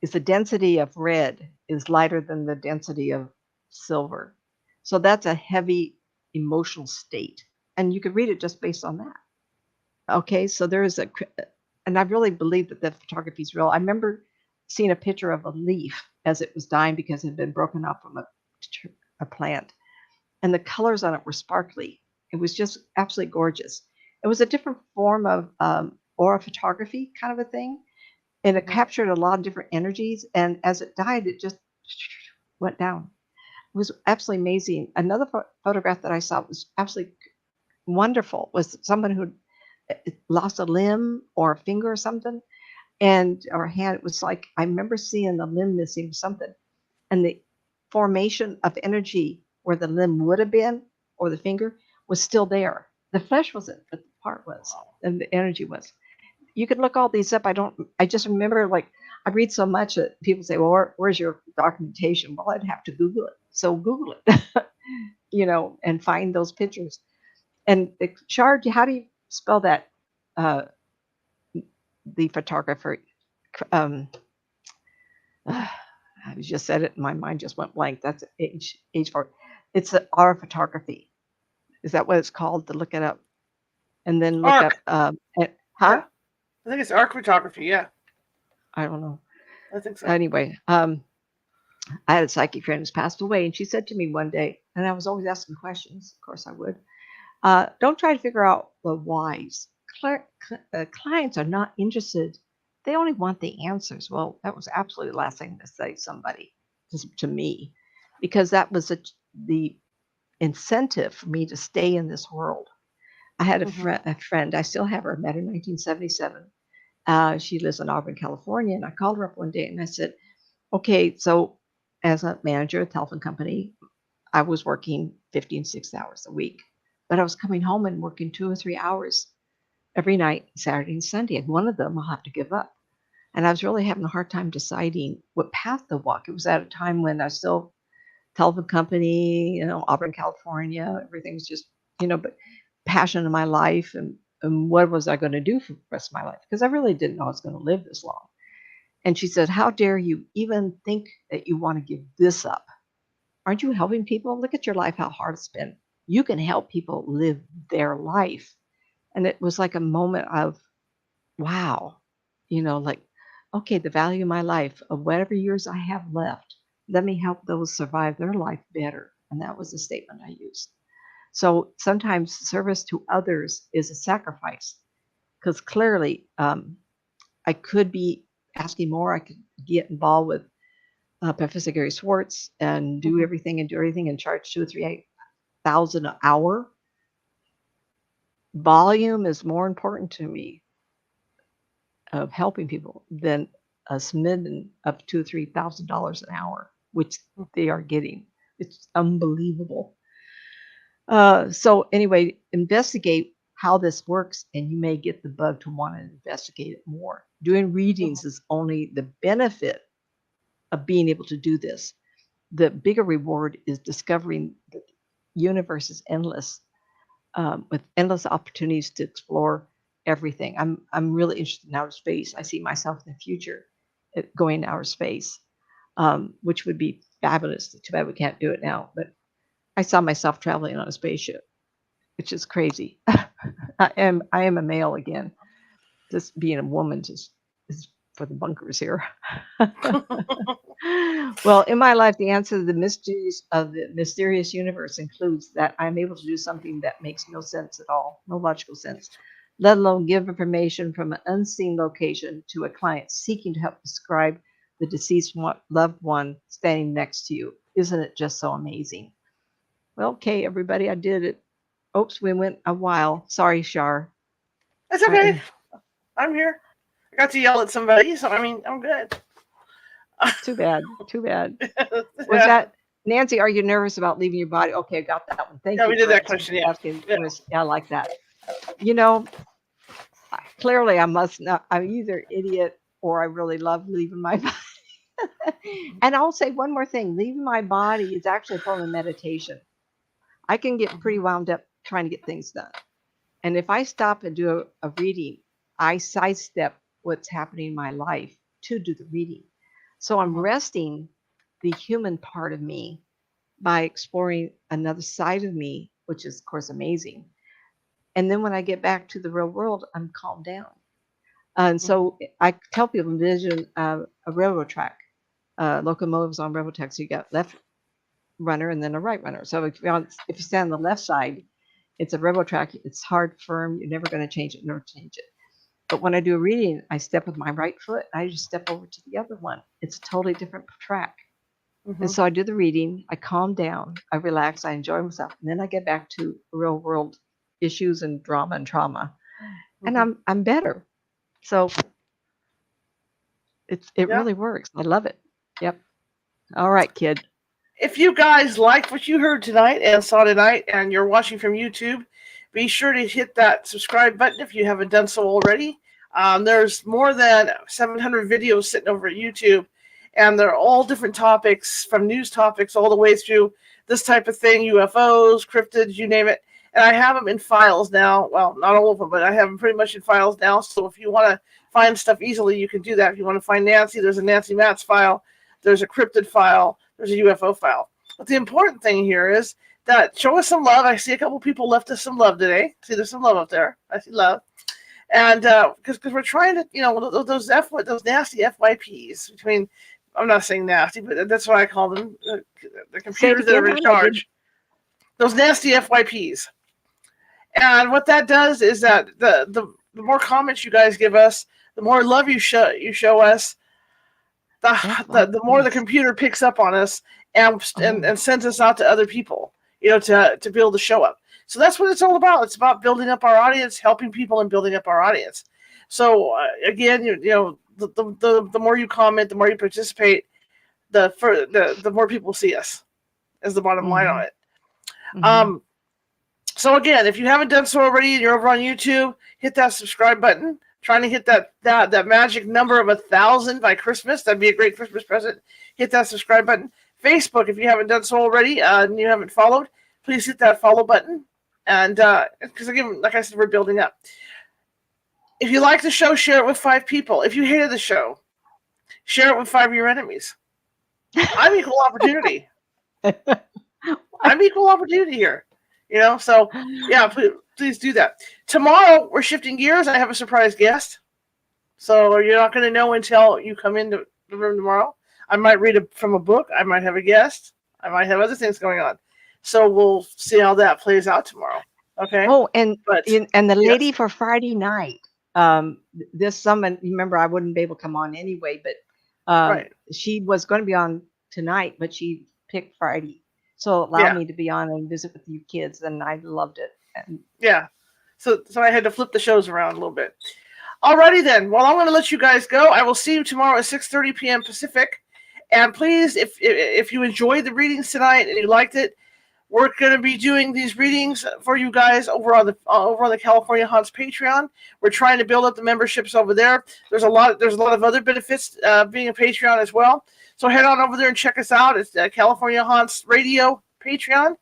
is the density of red is lighter than the density of silver. So that's a heavy emotional state. And you could read it just based on that. Okay, so there is and I really believe that the photography is real. I remember seeing a picture of a leaf as it was dying because it had been broken off from a plant, and the colors on it were sparkly. It was just absolutely gorgeous. It was a different form of aura photography kind of a thing, and it Hmm. captured a lot of different energies. And as it died, it just went down. It was absolutely amazing. Another photograph that I saw was absolutely wonderful. Was someone who lost a limb or a finger or something, and or a hand. It was like I remember seeing the limb missing something, and the formation of energy where the limb would have been or the finger was still there. The flesh wasn't, but the part was, Wow. and the energy was. You could look all these up. I don't. I just remember like I read so much that people say, "Well, where's your documentation?" Well, I'd have to Google it. So Google it, and find those pictures. And the Shard, how do you spell that? Uh, the photographer. Um, I just said it, and my mind just went blank. That's age for. It's the R photography. Is that what it's called? To look it up, and then look up. Arc. Huh? Yeah. I think it's arc photography. Yeah. I don't know. I think so. Anyway, I had a psychic friend who's passed away, and she said to me one day, and I was always asking questions. Of course, I would. Don't try to figure out the whys. Clients are not interested. They only want the answers. Well, that was absolutely the last thing to say somebody to me, because that was the incentive for me to stay in this world. I had Hmm. a friend. I still have her. Met her in 1977. She lives in Auburn, California, and I called her up one day and I said, "Okay, so as a manager at a telephone company, I was working 15, 6 hours a week, but I was coming home and working 2 or 3 hours every night, Saturday and Sunday. And one of them I'll have to give up. And I was really having a hard time deciding what path to walk. It was at a time when I was still telephone company, Auburn, California. Everything was just, but passion in my life, and what was I going to do for the rest of my life? Because I really didn't know I was going to live this long. And she said, how dare you even think that you want to give this up? Aren't you helping people? Look at your life, how hard it's been. You can help people live their life. And it was like a moment of, wow, like, okay, the value of my life, of whatever years I have left, let me help those survive their life better. And that was the statement I used. So sometimes service to others is a sacrifice because clearly I could be asking more. I could get involved with Professor Gary Schwartz and do everything and charge 2 or 3 thousand an hour. Volume is more important to me of helping people than a smidgen of $2,000 or $3,000 an hour, which they are getting. It's unbelievable. So anyway, investigate how this works, and you may get the bug to want to investigate it more. Doing readings is only the benefit of being able to do this. The bigger reward is discovering that the universe is endless, with endless opportunities to explore everything. I'm really interested in outer space. I see myself in the future going to outer space, which would be fabulous. Too bad we can't do it now, but I saw myself traveling on a spaceship, which is crazy. I am a male again. Just being a woman is for the bunkers here. Well, in my life, the answer to the mysteries of the mysterious universe includes that I'm able to do something that makes no sense at all, no logical sense, let alone give information from an unseen location to a client seeking to help describe the deceased loved one standing next to you. Isn't it just so amazing? Well, okay, everybody, I did it. Oops, we went a while. Sorry, Shar. It's okay. I'm here. I got to yell at somebody, so I mean, I'm good. Too bad. Too bad. Was that Nancy? Are you nervous about leaving your body? Okay, I got that one. Thank you. Yeah, we did that question. Yeah. I like that. You know, clearly I must not. I'm either idiot or I really love leaving my body. And I'll say one more thing: leaving my body is actually a form of meditation. I can get pretty wound up trying to get things done, and if I stop and do a reading, I sidestep what's happening in my life to do the reading. So I'm resting the human part of me by exploring another side of me, which is, of course, amazing. And then when I get back to the real world, I'm calmed down. And so I tell people, envision a railroad track, locomotives on railroad tracks. So you got left runner and then a right runner. So if you stand on the left side, it's a railroad track. It's hard, firm. You're never going to change it, never change it. But when I do a reading, I step with my right foot. I just step over to the other one. It's a totally different track. And so I do the reading. I calm down. I relax. I enjoy myself. And then I get back to real world issues and drama and trauma. And I'm better. So it really works. I love it. Yep. All right, kid. If you guys liked what you heard tonight and saw tonight, and you're watching from YouTube, be sure to hit that subscribe button if you haven't done so already. There's more than 700 videos sitting over at YouTube, and they're all different topics, from news topics all the way through this type of thing, UFOs, cryptids, you name it. And I have them in files now. Well, not all of them, but I have them pretty much in files now. So if you want to find stuff easily, you can do that. If you want to find Nancy, there's a Nancy Matz file. There's a cryptid file. There's a UFO file. But the important thing here is that show us some love. I see a couple people left us some love today. See, there's some love up there. I see love. And because we're trying to, those nasty FYPs between, I'm not saying nasty, but that's what I call them, the computers that are in charge. Those nasty FYPs. And what that does is that the more comments you guys give us, the more love you show us, the more the computer picks up on us and sends us out to other people, to build the show up. So that's what it's all about. It's about building up our audience, helping people, and building up our audience. So again, the more you comment, the more you participate, the more people see us, is the bottom line on it. So again, if you haven't done so already and you're over on YouTube, hit that subscribe button. Trying to hit that magic number of 1,000 by Christmas. That'd be a great Christmas present. Hit that subscribe button. Facebook, if you haven't done so already and you haven't followed, please hit that follow button. And because again, like I said, we're building up. If you like the show, share it with 5 people. If you hated the show, share it with 5 of your enemies. I'm equal opportunity. I'm equal opportunity here. So yeah, please do that. Tomorrow we're shifting gears. I have a surprise guest, so you're not going to know until you come into the room tomorrow. I might read from a book. I might have a guest. I might have other things going on. So we'll see how that plays out tomorrow. Okay. Oh, But and the lady yes, for Friday night, this summer, remember I wouldn't be able to come on anyway, but right. she was going to be on tonight, but she picked Friday, so it allowed Yeah. me to be on and visit with you kids, and I loved it. And Yeah. So I had to flip the shows around a little bit. Alrighty then. Well, I'm going to let you guys go. I will see you tomorrow at 6:30 p.m. Pacific. And please, if you enjoyed the readings tonight and you liked it, we're going to be doing these readings for you guys over on the California Haunts Patreon. We're trying to build up the memberships over there. There's a lot of other benefits being a Patreon as well. So head on over there and check us out. It's California Haunts Radio Patreon,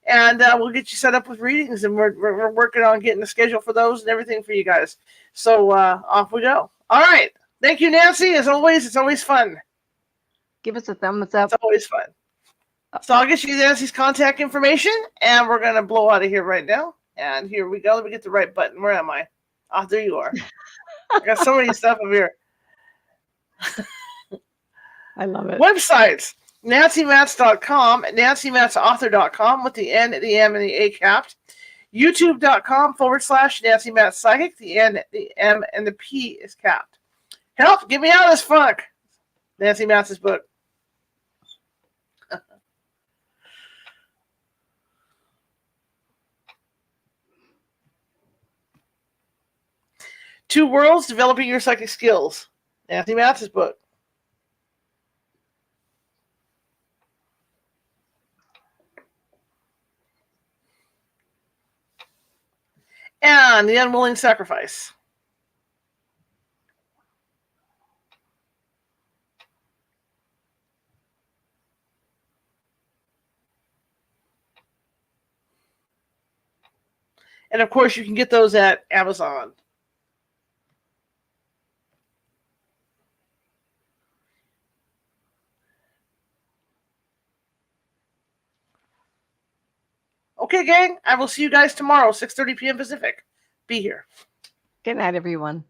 and we'll get you set up with readings. And we're working on getting the schedule for those and everything for you guys. So off we go. All right. Thank you, Nancy. As always, it's always fun. give us a thumbs up. It's always fun. So I'll get you Nancy's contact information, and we're going to blow out of here right now. And here we go. Let me get the right button. Where am I? Oh, there you are. I got so many stuff up here. I love it. Websites. nancymatz.com, nancymatzauthor.com with the N, the M, and the A capped. YouTube.com/nancymatzpsychic. The N, the M, and the P is capped. Help! Get me out of this funk. Nancy Matz's book. Two Worlds, Developing Your Psychic Skills. Nancy Matz's book. And The Unwilling Sacrifice. And of course, you can get those at Amazon. Okay, gang. I will see you guys tomorrow, 6:30 p.m. Pacific. Be here. Good night, everyone.